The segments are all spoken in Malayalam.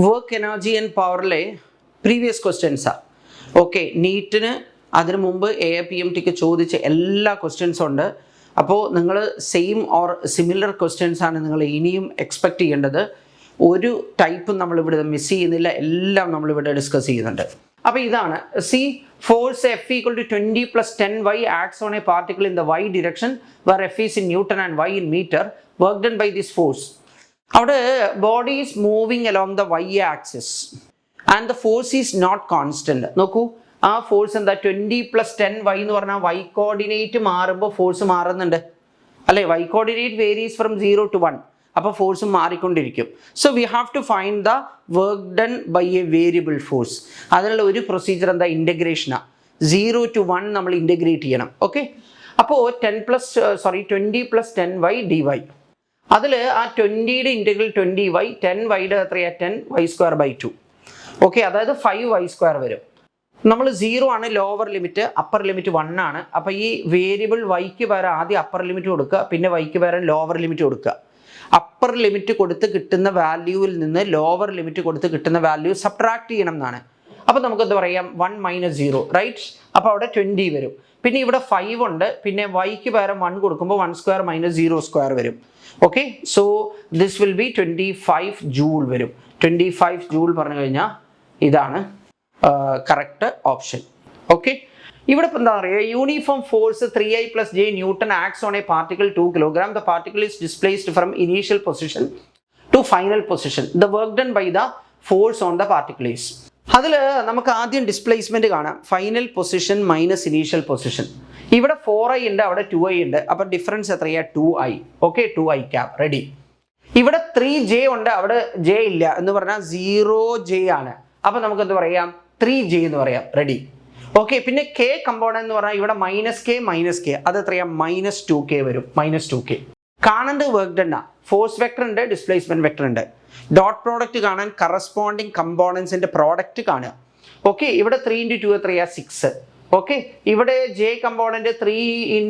വർക്ക് എനർജി ആൻഡ് പവറിലെ പ്രീവിയസ് ക്വസ്റ്റ്യൻസാണ്. ഓക്കെ, നീറ്റിന് അതിനു മുമ്പ് AIPMTക്ക് ചോദിച്ച എല്ലാ ക്വസ്റ്റ്യൻസും ഉണ്ട്. അപ്പോൾ നിങ്ങൾ സെയിം ഓർ സിമിലർ ക്വസ്റ്റ്യൻസാണ് നിങ്ങൾ ഇനിയും എക്സ്പെക്റ്റ് ചെയ്യേണ്ടത്. ഒരു ടൈപ്പും നമ്മളിവിടെ മിസ് ചെയ്യുന്നില്ല, എല്ലാം നമ്മളിവിടെ ഡിസ്കസ് ചെയ്യുന്നുണ്ട്. അപ്പോൾ ഇതാണ് C force F equal to 20 plus 10y acts on a particle in the y direction where F is in Newton and y in meter. Work done by this force. അവിടെ body is moving along the y axis and the force is not constant. നോക്കൂ, ആ ഫോഴ്സ് എന്താ 20 plus 10y എന്ന് പറഞ്ഞാൽ y കോർഡിനേറ്റ് മാറുമ്പോൾ ഫോഴ്സ് മാറുന്നുണ്ട് അല്ലേ? y coordinate varies from 0 to 1. അപ്പോൾ ഫോഴ്സ് മാറിക്കൊണ്ടിരിക്കും. So we have to find the work done by a variable force. അതിനുള്ള ഒരു പ്രൊസീജിയർ എന്താ? ഇൻ്റഗ്രേഷനാണ്. 0 to 1 നമ്മൾ ഇൻ്റഗ്രേറ്റ് ചെയ്യണം. ഓക്കെ, അപ്പോൾ 20 plus 10y dy. അതിൽ ആ 20യുടെ ഇൻ്റഗ്രൽ 20y, 10yയുടെ എത്രയാണ്? 10y²/2. ഓക്കെ, അതായത് 5y² വരും. നമ്മൾ 0 ആണ് ലോവർ ലിമിറ്റ്, അപ്പർ ലിമിറ്റ് 1 ആണ്. അപ്പോൾ ഈ വേരിയബിൾ വൈക്ക് പകരം ആദ്യം അപ്പർ ലിമിറ്റ് കൊടുക്കുക, പിന്നെ വൈക്ക് പകരം ലോവർ ലിമിറ്റ് കൊടുക്കുക. അപ്പർ ലിമിറ്റ് കൊടുത്ത് കിട്ടുന്ന വാല്യൂവിൽ നിന്ന് ലോവർ ലിമിറ്റ് കൊടുത്ത് കിട്ടുന്ന വാല്യൂ സബ്ട്രാക്ട് ചെയ്യണം എന്നാണ്. അപ്പോൾ നമുക്കെന്ത് പറയാം? 1 - 0, റൈറ്റ്? അപ്പോൾ അവിടെ 20 വരും. പിന്നെ ഇവിടെ 5 ഉണ്ട്, പിന്നെ വൈക്ക് പകരം 1 കൊടുക്കുമ്പോൾ 1² - 0² വരും. Okay, so this will be 25 joule വരും. 25 ജൂൾ പറഞ്ഞു കഴിഞ്ഞാൽ ഇതാണ് കറക്റ്റ് ഓപ്ഷൻ. ഓക്കെ, ഇവിടെ ഇപ്പം എന്താ പറയുക? Uniform force 3I + J Newton acts on a particle 2 kg. The particle is displaced from initial position to final position. The work done by the force on the particle is. അതിൽ നമുക്ക് ആദ്യം ഡിസ്പ്ലേസ്മെൻറ്റ് കാണാം. Final position minus initial position. ഇവിടെ 4I ഉണ്ട്, അവിടെ 2I ഉണ്ട്. അപ്പോൾ ഡിഫറൻസ് എത്രയാണ്? 2I. Okay, 2I cap ready. ഇവിടെ 3J ഉണ്ട്, അവിടെ J ഇല്ല എന്ന് പറഞ്ഞാൽ 0J ആണ്. അപ്പോൾ നമുക്ക് എന്ത് പറയാം? 3J എന്ന് പറയാം. റെഡി. ഓക്കെ, പിന്നെ K കമ്പോണന്റ് എന്ന് പറഞ്ഞാൽ ഇവിടെ -K അത് എത്രയാണ്? -2K വരും. -2K. കാണേണ്ടത് വർക്ക് ഡൺ ആണ്. ഫോഴ്സ് വെക്ടർ ഉണ്ട്, ഡിസ്പ്ലേസ്മെന്റ് വെക്ടർ ഉണ്ട്. ഡോട്ട് പ്രോഡക്റ്റ് കാണാൻ കറസ്പോണ്ടിങ് കമ്പോണൻസിന്റെ പ്രോഡക്റ്റ് കാണുക. ഓക്കെ, ഇവിടെ 3 × 2 എത്രയാണ്? 6. ഓക്കെ, ഇവിടെ J കമ്പോണന്റ് 3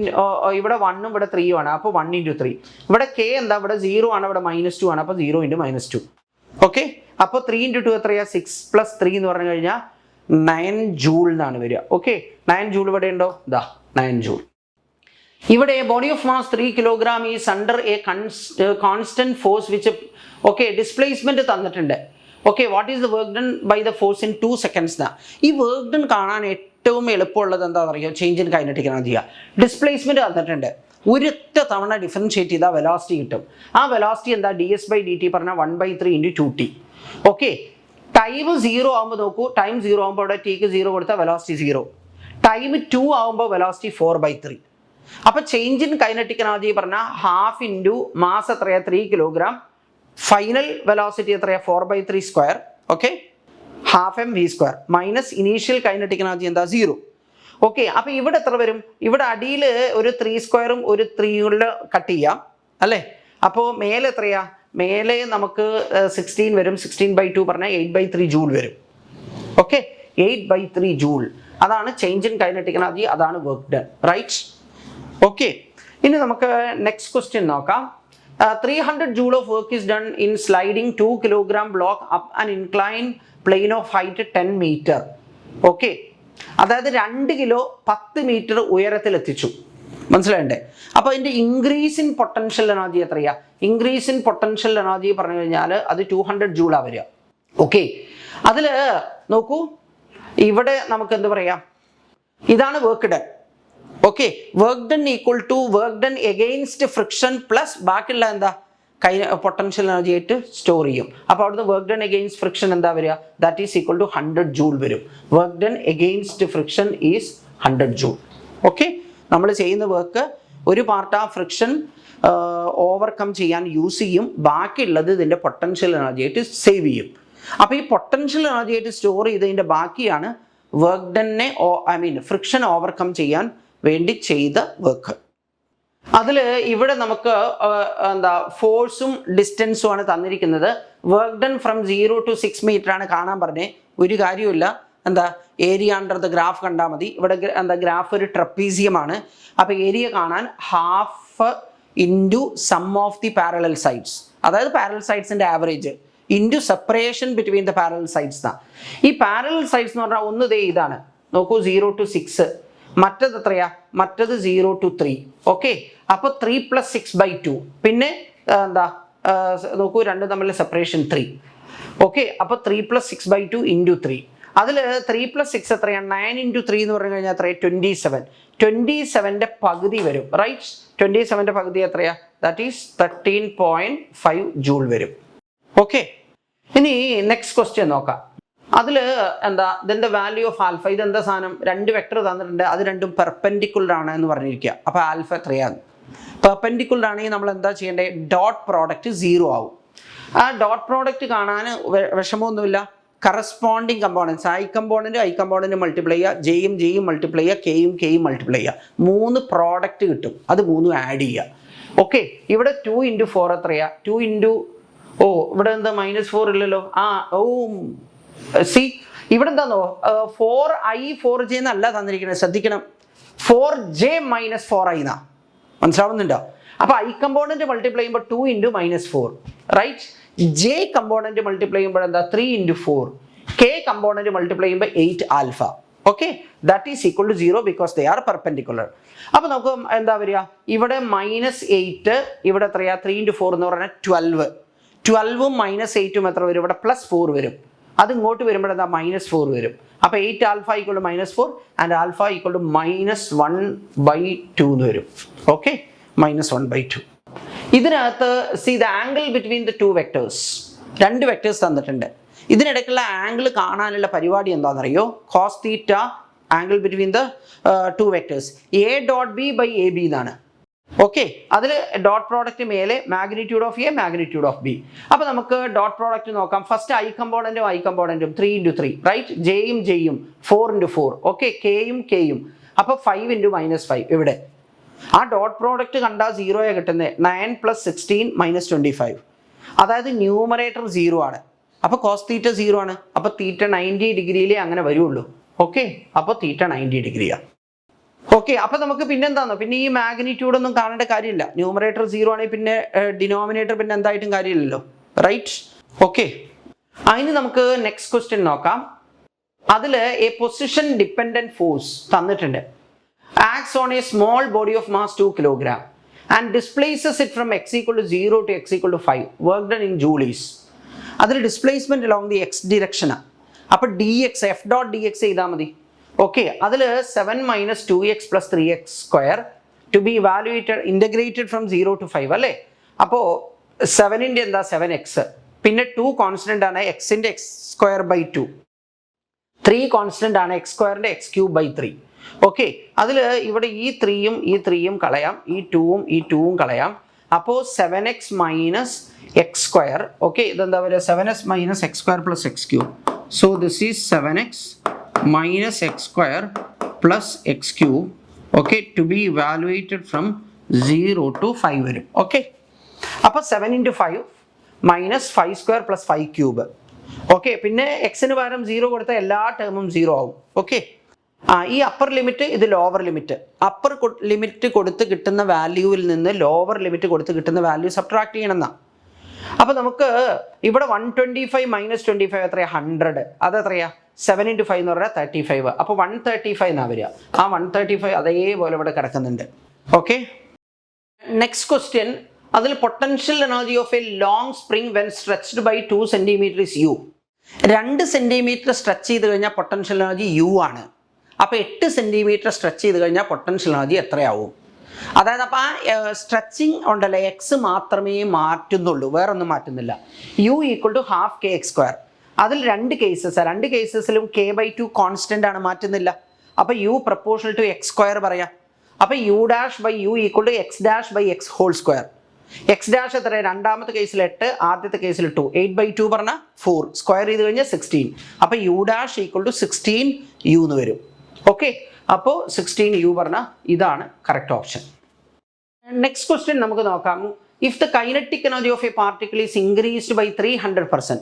ഇവിടെ 1ഉം ഇവിടെ 3ഉം ആണ്. അപ്പോൾ 1 × 3. ഇവിടെ K എന്താ? ഇവിടെ 0 ആണ്, ഇവിടെ -2 ആണ്. അപ്പോൾ 0 × -2. ഓക്കെ, അപ്പോൾ 3 × 2 എത്രയാണ്? 6 + 3 എന്ന് പറഞ്ഞു കഴിഞ്ഞാൽ 9 ജൂൾ എന്നാണ് വരിക. ഓക്കെ, 9 ജൂൾ ഇവിടെ ഉണ്ടോ? ദാ 9 ജൂൾ. ഇവിടെ body of mass 3 kg is under a constant force which okay displacement തന്നിട്ടുണ്ട്. Okay, what is the work done by the force in 2 seconds? ഈ വർക്ക് ഡൺ കാണാൻ ഏറ്റവും എളുപ്പമുള്ളത് എന്താ പറയുക? Change in kinetic energy. Displacement തന്നിട്ടുണ്ട്, ഒരൊറ്റ തവണ ഡിഫറൻഷിയേറ്റ് ചെയ്താൽ വെലോസിറ്റി കിട്ടും. ആ വെലോസിറ്റി എന്താ? ds/dt പറഞ്ഞാൽ 1/3 × 2t. ഓക്കെ, ടൈം 0 ആകുമ്പോൾ നോക്കൂ, ടൈം 0 ആകുമ്പോൾ അവിടെ ടിക്ക് 0 കൊടുത്താൽ വെലോസിറ്റി 0. ടൈം 2 ആകുമ്പോൾ വെലോസിറ്റി 4/3. അപ്പോൾ ചേഞ്ച് ഇൻ കൈനറ്റിക് എനർജി പറഞ്ഞാൽ ഹാഫ് ഇൻറ്റു മാസ് എത്രയാണ്? 3 kg. ഫൈനൽ വെലോസിറ്റി എത്രയാണ്? 4/3². Okay, half mv² minus initial kinetic energy എന്താ? 0. ഓക്കെ, അപ്പോൾ ഇവിടെ എത്ര വരും? ഇവിടെ അടിയിൽ ഒരു 3² ഒരു 3 കട്ട് ചെയ്യാം അല്ലേ? അപ്പോൾ മേലെ എത്രയാ? മേലെ നമുക്ക് 16 വരും. 16/2 പറഞ്ഞാൽ 8/3 ജൂൾ വരും. Okay, 8/3 joule. അതാണ് ചേഞ്ച് ഇൻ കൈനറ്റിക് എനർജി, അതാണ് വർക്ക് ഡൺ. റൈറ്റ്? ഓക്കെ, ഇനി നമുക്ക് നെക്സ്റ്റ് ക്വസ്റ്റ്യൻ നോക്കാം. 300 joule of work is done in sliding 2 kg block up an inclined plane of height 10 meter. Okay, അതായത് 2 കിലോ 10 മീറ്റർ ഉയരത്തിൽ എത്തിച്ചു. മനസ്സിലായണ്ടേ? അപ്പോൾ അതിൻ്റെ ഇൻക്രീസ് ഇൻ പൊട്ടൻഷ്യൽ എനർജി എത്രയാ? ഇൻക്രീസ് ഇൻ പൊട്ടൻഷ്യൽ എനർജി പറഞ്ഞു കഴിഞ്ഞാൽ അത് 200 ജൂളാണ് വരിക. ഓക്കെ, അതിൽ നോക്കൂ, ഇവിടെ നമുക്ക് എന്ത് പറയാം? ഇതാണ് work done. Okay, work done equal to work done against friction plus ബാക്കിയുള്ള എന്താ? പൊട്ടൻഷ്യൽ എനർജി ആയിട്ട് സ്റ്റോർ ചെയ്യും. അപ്പോൾ അവിടുന്ന് വർക്ക് ഡൺ എഗെയിൻസ്റ്റ് ഫ്രിക്ഷൻ എന്താ വരിക? That is equal to 100 joule വരും. Work done against friction is 100 joule. Okay, നമ്മൾ ചെയ്യുന്ന വർക്ക് ഒരു പാർട്ട് ആ ഫ്രിക്ഷൻ ഓവർകം ചെയ്യാൻ യൂസ് ചെയ്യും, ബാക്കിയുള്ളത് ഇതിൻ്റെ പൊട്ടൻഷ്യൽ എനർജി ആയിട്ട് സേവ് ചെയ്യും. അപ്പോൾ ഈ പൊട്ടൻഷ്യൽ എനർജി ആയിട്ട് സ്റ്റോർ ചെയ്തതിൻ്റെ ബാക്കിയാണ് വർക്ക് ഡന്നെ ഫ്രിക്ഷൻ ഓവർകം ചെയ്യാൻ വേണ്ടി ചെയ്ത വർക്ക്. അതിൽ ഇവിടെ നമുക്ക് എന്താ ഫോഴ്സും ഡിസ്റ്റൻസും ആണ് തന്നിരിക്കുന്നത്. Work done from 0 to 6 meter ആണ് കാണാൻ പറഞ്ഞേ. ഒരു കാര്യമില്ല, എന്താ ഏരിയ അണ്ടർ ദ ഗ്രാഫ് കണ്ടാൽ മതി. ഇവിടെ എന്താ ഗ്രാഫ് ഒരു ട്രപ്പീസിയമാണ്. അപ്പോൾ ഏരിയ കാണാൻ half into sum of the parallel sides, അതായത് പാരലൽ സൈഡ്സിൻ്റെ average into separation between the parallel sides എന്നാ. ഈ പാരലൽ സൈഡ്സ് എന്ന് പറഞ്ഞാൽ ഒന്ന് ദേ ഇതാണ്, നോക്കൂ 0 to 6, മറ്റത് എത്രയാ, മറ്റത് 0 to 3. ഓക്കെ, അപ്പോൾ 3 + 6/2, പിന്നെ എന്താ നോക്കൂ രണ്ടും തമ്മിൽ സെപ്പറേഷൻ 3. ഓക്കെ, അപ്പോൾ 3 + 6/2 × 3. അതിൽ 3 + 6 എത്രയാണ്, 9 × 3 എന്ന് പറഞ്ഞു കഴിഞ്ഞാൽ എത്രയാണ്, 27. 27ന്റെ പകുതി വരും, റൈറ്റ്. 27ന്റെ പകുതി എത്രയാ, ദാറ്റ് ഈസ് 13.5 ജൂൾ വരും. ഓക്കെ, ഇനി നെക്സ്റ്റ് ക്വസ്റ്റ്യൻ നോക്കാം. അതിൽ എന്താ ഇതിൻ്റെ വാല്യൂ ഓഫ് ആൽഫ, ഇതെന്താ സാധനം, രണ്ട് വെക്ടർ തന്നിട്ടുണ്ട്, അത് രണ്ടും പെർപെൻഡിക്കുലർ ആണ് എന്ന് പറഞ്ഞിരിക്കുക. അപ്പോൾ ആൽഫ എത്രയാണ്, പെർപെൻഡിക്കുലർ ആണെങ്കിൽ നമ്മൾ എന്താ ചെയ്യേണ്ടത്, ഡോട്ട് പ്രോഡക്റ്റ് 0 ആവും. ആ ഡോട്ട് പ്രോഡക്റ്റ് കാണാൻ വിഷമമൊന്നുമില്ല. Corresponding components, I component multiply ചെയ്യുക, ജെയും മൾട്ടിപ്ലൈ ചെയ്യുക, കെയും മൾട്ടിപ്ലൈ ചെയ്യുക, 3 പ്രോഡക്റ്റ് കിട്ടും, അത് 3 ആഡ് ചെയ്യുക. ഓക്കെ, ഇവിടെ 2 × 4 എത്രയാ, 2 × ഇവിടെ എന്താ -4 ഇല്ലല്ലോ, സി ഇവിടെ എന്താന്നോ 4i 4j എന്നല്ല തന്നിരിക്കുന്നത്, ശ്രദ്ധിക്കണം, 4j - 4i എന്നാ, മനസ്സിലാവുന്നുണ്ടോ? അപ്പോൾ ഐ കമ്പോണൻറ്റ് മൾട്ടിപ്ലൈ ചെയ്യുമ്പോൾ 2 × -4, റൈറ്റ്. ജെ കമ്പോണൻറ്റ് മൾട്ടിപ്ലൈ ചെയ്യുമ്പോൾ എന്താ 3 × 4, കെ കമ്പോണൻറ്റ് മൾട്ടിപ്ലൈ ചെയ്യുമ്പോൾ 8 alpha. Okay, that is equal to 0 because they are perpendicular. അപ്പോൾ നമുക്ക് എന്താ വരിക, ഇവിടെ -8, ഇവിടെ എത്രയാ 3 × 4 എന്ന് പറഞ്ഞാൽ 12. 12ഉം -8ഉം എത്ര വരും, ഇവിടെ +4 വരും. അത് ഇങ്ങോട്ട് വരുമ്പോൾ എന്താ -4 വരും. അപ്പോൾ 8 ആൽഫ = -4 ആൻഡ് ആൽഫ = -1/2 എന്ന് വരും. ഓക്കെ, -1/2. ഇതിനകത്ത് see the angle between the 2 vectors, 2 vectors തന്നിട്ടുണ്ട്. ഇതിനിടയ്ക്കുള്ള ആംഗിൾ കാണാനുള്ള പരിപാടി എന്താണെന്നറിയോ, cos θ angle between the 2 vectors A.B/AB എന്നാണ്. ഓക്കെ, അതിൽ ഡോട്ട് പ്രോഡക്റ്റ് മേലെ magnitude of A, magnitude of B. അപ്പോൾ നമുക്ക് ഡോട്ട് പ്രോഡക്റ്റ് നോക്കാം. ഫസ്റ്റ് ഐ കമ്പോണൻറ്റും 3 × 3, റൈറ്റ്. ജെയും 4 × 4. ഓക്കെ, കെയും. അപ്പോൾ 5 × -5 ഇവിടെ. ആ ഡോട്ട് പ്രോഡക്റ്റ് കണ്ടാൽ 0 കിട്ടുന്നത്. 9 + 16 - 25, അതായത് ന്യൂമറേറ്റർ 0 ആണ്. അപ്പോൾ cos θ 0 ആണ്. അപ്പോൾ θ 90 ഡിഗ്രിയിലേ അങ്ങനെ വരുള്ളൂ. ഓക്കെ, അപ്പോൾ θ 90 ഡിഗ്രിയാണ്. ഓക്കെ, അപ്പോൾ നമുക്ക് പിന്നെന്താണോ, പിന്നെ ഈ മാഗ്നിറ്റ്യൂഡ് ഒന്നും കാണേണ്ട കാര്യമില്ല. ന്യൂമറേറ്റർ 0 ആണെങ്കിൽ പിന്നെ ഡിനോമിനേറ്റർ പിന്നെ എന്തായിട്ടും കാര്യമില്ലല്ലോ, റൈറ്റ്. ഓക്കെ, അതിന് നമുക്ക് നെക്സ്റ്റ് ക്വസ്റ്റ്യൻ നോക്കാം. അതിൽ എ പൊസിഷൻ ഡിപ്പെൻഡൻറ്റ് ഫോഴ്സ് തന്നിട്ടുണ്ട്. Acts on a small body of mass 2 kg and displaces it from x = 0 to x = 5. Work done in joules. അതിൽ displacement along the x direction. അപ്പോൾ dx f.dx ചെയ്താൽ മതി. ഓക്കെ, അതിൽ 7 - 2x + 3x² to be integrated from 0 to 5 അല്ലേ. അപ്പോൾ 7ൻ്റെ എന്താ 7x, പിന്നെ 2 കോൺസ്റ്റന്റ് ആണ്, x-ൻ്റെ x²/2, 3 കോൺസ്റ്റന്റ് ആണ്, x²ൻ്റെ x³/3. ഓക്കെ, അതിൽ ഇവിടെ ഈ 3യും കളയാം, ഈ 2വും കളയാം. അപ്പോൾ 7x - x². ഓക്കെ, ഇതെന്താ പറയുക, 7x - x² + x³. So this is 7x - x² + x³. Okay, to be evaluated from 0 to 5 വരും. ഓക്കെ, അപ്പോൾ 7 × 5 - 5² + 5³ ഓക്കെ, പിന്നെ എക്സിന് പകരം 0 കൊടുത്താൽ എല്ലാ ടേമും 0 ആവും. ഓക്കെ, ഈ അപ്പർ ലിമിറ്റ്, ഇത് ലോവർ ലിമിറ്റ്. അപ്പർ ലിമിറ്റ് കൊടുത്ത് കിട്ടുന്ന വാല്യൂവിൽ നിന്ന് ലോവർ ലിമിറ്റ് കൊടുത്ത് കിട്ടുന്ന വാല്യൂ സബ്ട്രാക്ട് ചെയ്യണമെന്നാണ്. അപ്പോൾ നമുക്ക് ഇവിടെ 125 - 25 എത്രയാ, 100. അതെത്രയാ, 7 × 5 എന്ന് പറഞ്ഞാൽ 35. അപ്പോൾ 135 എന്നാണ് വരിക. ആ 135 അതേപോലെ ഇവിടെ കിടക്കുന്നുണ്ട്. Okay, next question. അതിൽ potential energy of a long spring when stretched by 2 cm is u. 2 centimetre stretch ചെയ്ത് കഴിഞ്ഞാൽ പൊട്ടൻഷ്യൽ എനർജി u ആണ്. അപ്പോൾ 8 സെൻറ്റിമീറ്റർ സ്ട്രെച്ച് ചെയ്ത് കഴിഞ്ഞാൽ പൊട്ടൻഷ്യൽ എനർജി എത്രയാവും? അതായത് അപ്പോൾ ആ സ്ട്രെച്ചിങ് ഉണ്ടല്ലോ, എക്സ് മാത്രമേ മാറ്റുന്നുള്ളൂ, വേറെ ഒന്നും മാറ്റുന്നില്ല. u = ½ kx². അതിൽ 2 കേസസിലും k/2 കോൺസ്റ്റന്റ് ആണ്, മാറ്റുന്നില്ല. അപ്പോൾ u പ്രപ്പോർഷണൽ ടു x² പറയാം. അപ്പോൾ u'/u = x'/x². x' എത്ര, രണ്ടാമത്തെ കേസിൽ 8, ആദ്യത്തെ കേസിൽ 2. 8/2 പറഞ്ഞാൽ 4, സ്ക്വയർ ചെയ്ത് കഴിഞ്ഞാൽ 16. അപ്പോൾ u' = 16u എന്ന് വരും. ഓക്കെ, അപ്പോൾ 16u പറഞ്ഞാൽ ഇതാണ് കറക്റ്റ് ഓപ്ഷൻ. നെക്സ്റ്റ് ക്വസ്റ്റ്യൻ നമുക്ക് നോക്കാം. If the kinetic energy of a particle is increased by 300%.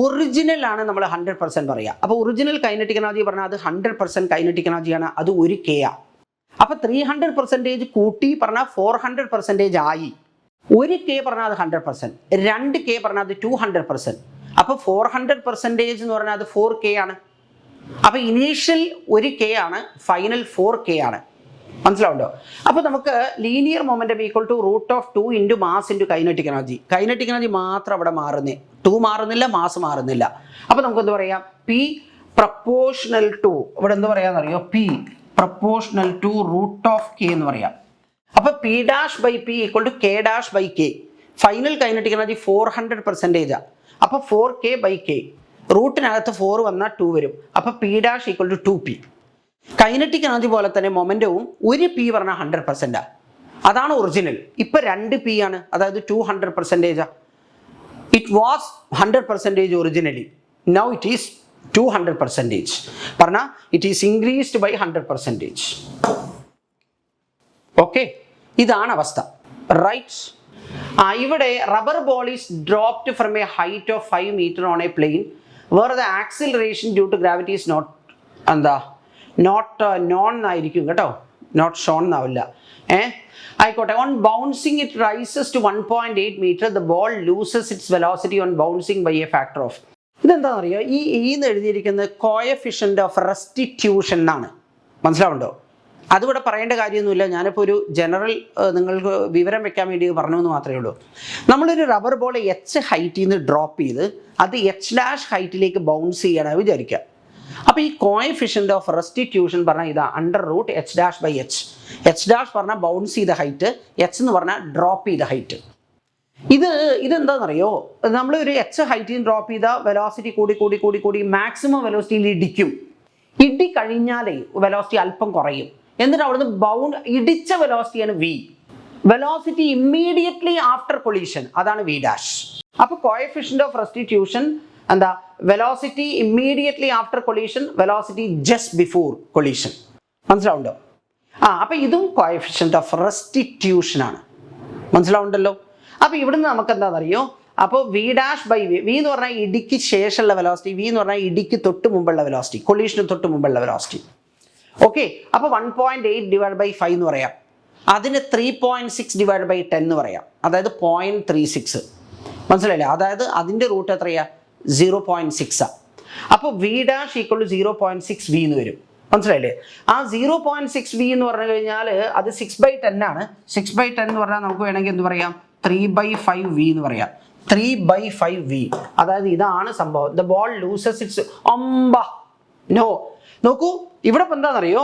Original ആണ് നമ്മൾ 100% പറയുക. അപ്പോൾ ഒറിജിനൽ കൈനറ്റിക് എനർജി പറഞ്ഞാൽ അത് 100% കൈനറ്റിക് എനർജിയാണ്, അത് 1 K. അപ്പോൾ 300% കൂട്ടി പറഞ്ഞാൽ 400% ആയി. ഒരു കെ പറഞ്ഞാൽ അത് 100%, 2K പറഞ്ഞാൽ അത് 200%. അപ്പോൾ 400% എന്ന് പറഞ്ഞാൽ അത് 4K ആണ്. അപ്പോൾ ഇനീഷ്യൽ 1K ആണ്, ഫൈനൽ 4K ആണ്. മനസ്സിലാവുണ്ടോ? അപ്പോൾ നമുക്ക് linear momentum equal to √2 into mass into kinetic energy. Kinetic energy മാത്രം അവിടെ മാറുന്നേ, 2 മാറുന്നില്ല, മാസ് മാറുന്നില്ല. അപ്പോൾ നമുക്ക് എന്ത് പറയാം? P പ്രപ്പോർഷണൽ ടു, ഇവിടെ എന്ത് പറയാന്നറിയോ? P പ്രപ്പോർഷണൽ ടു √K എന്ന് പറയാം. അപ്പോൾ P'/P equal to K'/K. Final kinetic energy 400%. അപ്പോൾ 4K/K. റൂട്ടിനകത്ത് 4 വന്നാൽ 2 വരും. അപ്പോൾ P' equal to 2P. Kinetic energy പോലെ തന്നെ മൊമെന്റവും ഒരു P പറഞ്ഞാൽ 100%. അതാണ് ഒറിജിനൽ. ഇപ്പൊ 2P ആണ്, അതായത് 200%. It was 100% originally. Now it is 200%. പറഞ്ഞാൽ it is increased by 100%. Okay, ഇതാണ് അവസ്ഥ. റൈറ്റ്. ഇവിടെ rubber ball is dropped from a height of 5 meter on a plane where the acceleration due to gravity is known ആയിരിക്കും കേട്ടോ, നോട്ട് ഷോൺ എന്നാവില്ല. ആയിക്കോട്ടെ. On bouncing it rises to 1.8 meter, the ball loses its velocity on bouncing by a factor of. ഇതെന്താണെന്ന് അറിയോ? എന്ന് എഴുതിയിരിക്കുന്നത് കോഎഫിഷ്യന്റ് ഓഫ് റെസ്റ്റിറ്റ്യൂഷൻ എന്നാണ്. മനസ്സിലാവുണ്ടോ? അതിവിടെ പറയേണ്ട കാര്യമൊന്നുമില്ല. ഞാനിപ്പോൾ ഒരു ജനറൽ നിങ്ങൾക്ക് വിവരം വെക്കാൻ വേണ്ടി പറഞ്ഞു എന്ന് മാത്രമേ ഉള്ളൂ. നമ്മളൊരു റബ്ബർ ബോൾ H ഹൈറ്റിൽ നിന്ന് ഡ്രോപ്പ് ചെയ്ത് അത് H' ഹൈറ്റിലേക്ക് ബൗൺസ് ചെയ്യണമെന്ന് വിചാരിക്കുക. അപ്പോൾ ഈ കോഎഫിഷ്യന്റ് ഓഫ് റെസ്റ്റിറ്റ്യൂഷൻ പറഞ്ഞാൽ ഇതാ √H'/H. H' പറഞ്ഞാൽ ബൗൺസ് ചെയ്ത ഹൈറ്റ്, H എന്ന് പറഞ്ഞാൽ ഡ്രോപ്പ് ചെയ്ത ഹൈറ്റ്. ഇതെന്താണെന്നറിയോ? നമ്മൾ ഒരു H ഹൈറ്റിൽ നിന്ന് ഡ്രോപ്പ് ചെയ്ത വെലോസിറ്റി കൂടി മാക്സിമം വെലോസിറ്റിയിൽ ഇടിക്കും. ഇടി കഴിഞ്ഞാലേ വെലോസിറ്റി അല്പം കുറയും. എന്നിട്ട് അവിടുന്ന് ഇടിച്ച വെലോസിറ്റിയാണ് V. Velocity immediately after collision, അതാണ് V'. അപ്പോൾ കോഎഫിഷ്യന്റ് ഓഫ് റെസ്റ്റിറ്റ്യൂഷൻ എന്താ? Velocity immediately after collision, velocity just before collision. മനസ്സിലാവുണ്ടോ? അപ്പോൾ ഇതും കോഎഫിഷ്യന്റ് ഓഫ് റെസ്റ്റിറ്റ്യൂഷൻ ആണ്. മനസ്സിലാവുണ്ടല്ലോ? അപ്പോൾ ഇവിടുന്ന് നമുക്ക് എന്താണെന്നറിയോ? അപ്പോൾ V'/V എന്ന് പറഞ്ഞാൽ ഇടിക്ക് ശേഷമുള്ള വെലോസിറ്റി, V എന്ന് പറഞ്ഞാൽ ഇടിക്ക് തൊട്ട് മുമ്പുള്ള വെലോസിറ്റി, കൊളീഷന് തൊട്ട് മുമ്പുള്ള വെലോസിറ്റി. ഓക്കെ. അപ്പോൾ 1.8/5 എന്ന് പറയാം. അതിന് 3.6/10 എന്ന് പറയാം, അതായത് 0.36. മനസ്സിലായില്ലേ? അതായത് അതിൻ്റെ റൂട്ട് എത്രയാ? 0.6. അപ്പോൾ V' ഈക്വൽ ടു 0.6V എന്ന് വരും. മനസ്സിലായില്ലേ? ആ 0.6V എന്ന് പറഞ്ഞു കഴിഞ്ഞാൽ അത് 6/10 ആണ്. 6/10 എന്ന് പറഞ്ഞാൽ നമുക്ക് വേണമെങ്കിൽ എന്ത് പറയാം? 3/5V എന്ന് പറയാം. 3/5V. അതായത് ഇതാണ് സംഭവം. ദ ബോൾ ലൂസസ് ഇറ്റ്സ് നോക്കൂ ഇവിടെ ഇപ്പം എന്താണെന്നറിയോ?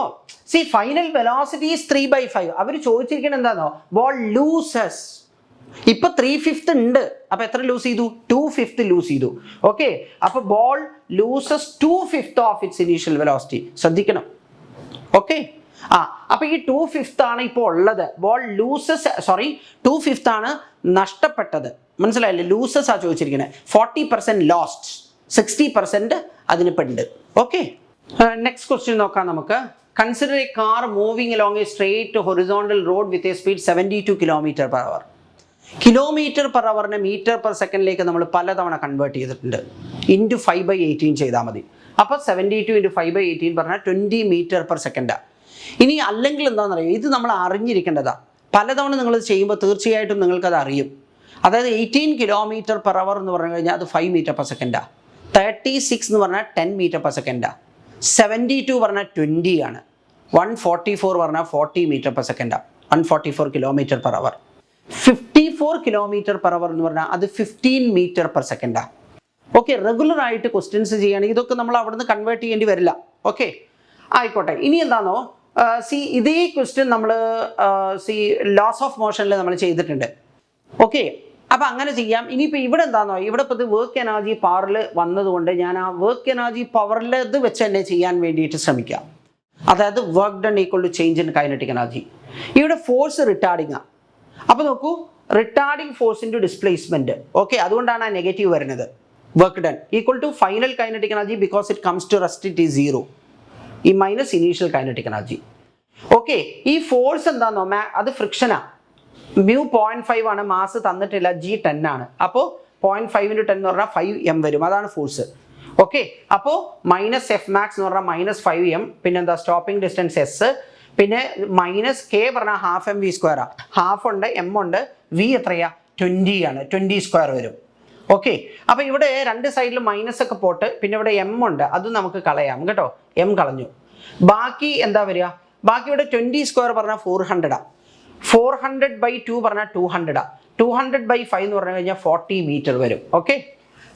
Final velocity is 3/5. അവർ ചോദിച്ചിരിക്കുന്നത് എന്താണോ? Ball loses. ഇപ്പൊ 3/5 ഉണ്ട്. അപ്പൊ എത്ര ലൂസ് ചെയ്തു? 2/5 ലൂസ് ചെയ്തു. ഓക്കെ. അപ്പൊ ball loses 2/5 of its initial velocity. ശ്രദ്ധിക്കണം. ഓക്കെ. അപ്പൊ ഈ 2/5 ആണ് ഇപ്പോൾ ഉള്ളത്. ബോൾ ലൂസസ് 2/5 ആണ് നഷ്ടപ്പെട്ടത്. മനസ്സിലായില്ലേ? ലൂസസ് ആ ചോദിച്ചിരിക്കുന്നത്. 40% ലോസ്റ്റ്, 60% അതിനിപ്പോൾ ഉണ്ട്. ഓക്കെ. നെക്സ്റ്റ് ക്വസ്റ്റ്യൻ നോക്കാം നമുക്ക്. Consider A car moving along A straight horizontal road with a speed 72 km/h. km/h മീറ്റർ/സെക്കൻഡിലേക്ക് നമ്മൾ പലതവണ കൺവേർട്ട് ചെയ്തിട്ടുണ്ട്. ഇൻറ്റു 5/18 ചെയ്താൽ മതി. അപ്പോൾ 72 × 5/18 പറഞ്ഞാൽ 20 m/s. ഇനി അല്ലെങ്കിൽ എന്താണെന്നറിയോ? ഇത് നമ്മൾ അറിഞ്ഞിരിക്കേണ്ടതാണ്. പലതവണ നിങ്ങൾ ചെയ്യുമ്പോൾ തീർച്ചയായിട്ടും നിങ്ങൾക്കത് അറിയും. അതായത് 18 km/h എന്ന് പറഞ്ഞു കഴിഞ്ഞാൽ അത് 5 m/s. 36 എന്ന് പറഞ്ഞാൽ 10 m/s. 72 പറഞ്ഞാൽ 20 ആണ്. 144 പറഞ്ഞാൽ 40 m/s. 144 km/h. 54 km/h എന്ന് പറഞ്ഞാൽ അത് 15 m/s. ഓക്കെ. റെഗുലർ ആയിട്ട് ക്വസ്റ്റ്യൻസ് ചെയ്യുകയാണെങ്കിൽ ഇതൊക്കെ നമ്മൾ അവിടെ നിന്ന് കൺവേർട്ട് ചെയ്യേണ്ടി വരില്ല. ഓക്കെ. ആയിക്കോട്ടെ. ഇനി എന്താണോ? ഇതേ ക്വസ്റ്റ്യൻ നമ്മൾ ലോസ് ഓഫ് മോഷനിൽ നമ്മൾ ചെയ്തിട്ടുണ്ട്. ഓക്കെ. അപ്പം അങ്ങനെ ചെയ്യാം. ഇനിയിപ്പോൾ ഇവിടെ എന്താണോ? ഇവിടെ ഇപ്പോൾ ഇത് വർക്ക് എനർജി പവറിൽ വന്നതുകൊണ്ട് ഞാൻ ആ വർക്ക് എനർജി പവറിൽ ഇത് വെച്ച് തന്നെ ചെയ്യാൻ വേണ്ടിയിട്ട് ശ്രമിക്കാം. അതായത് work done equal to change in kinetic energy. ഇവിടെ ഫോഴ്സ് റിട്ടാർഡിങ് ആണ്. അപ്പോൾ നോക്കൂ, retarding force into displacement. Okay. അതുകൊണ്ടാണ് ആ നെഗറ്റീവ് വരുന്നത്. Work done equal to final kinetic energy because it comes to rest it is 0. ഈ minus initial kinetic energy. Okay. ഈ ഫോഴ്സ് എന്താണെന്നോ? അത് ഫ്രിക്ഷനാണ്. μ 0.5 ആണ്. മാസ് തന്നിട്ടില്ല. G 10 ആണ്. അപ്പോൾ 0.5 × 10 എന്ന് പറഞ്ഞാൽ 5m വരും. അതാണ് ഫോഴ്സ്. ഓക്കെ. അപ്പോൾ -Fmax എന്ന് പറഞ്ഞാൽ -5m. പിന്നെന്താ? Stopping distance S. പിന്നെ മൈനസ് കെ പറഞ്ഞാൽ ഹാഫ് എം വി സ്ക്വയറാ, ഹാഫ് ഉണ്ട്, എം ഉണ്ട്, വി എത്രയാ 20 ആണ്, 20 സ്ക്വയർ വരും. ഓക്കെ, അപ്പോൾ ഇവിടെ രണ്ട് സൈഡിലും മൈനസ് ഒക്കെ പോട്ട്, പിന്നെ ഇവിടെ എം ഉണ്ട്, അത് നമുക്ക് കളയാം കേട്ടോ, എം കളഞ്ഞു. ബാക്കി എന്താ വരിക? ബാക്കി ഇവിടെ 20 സ്ക്വയർ പറഞ്ഞാൽ 400 400/2 പറഞ്ഞാൽ 200 200/5 എന്ന് പറഞ്ഞു കഴിഞ്ഞാൽ 40 മീറ്റർ വരും. ഓക്കെ,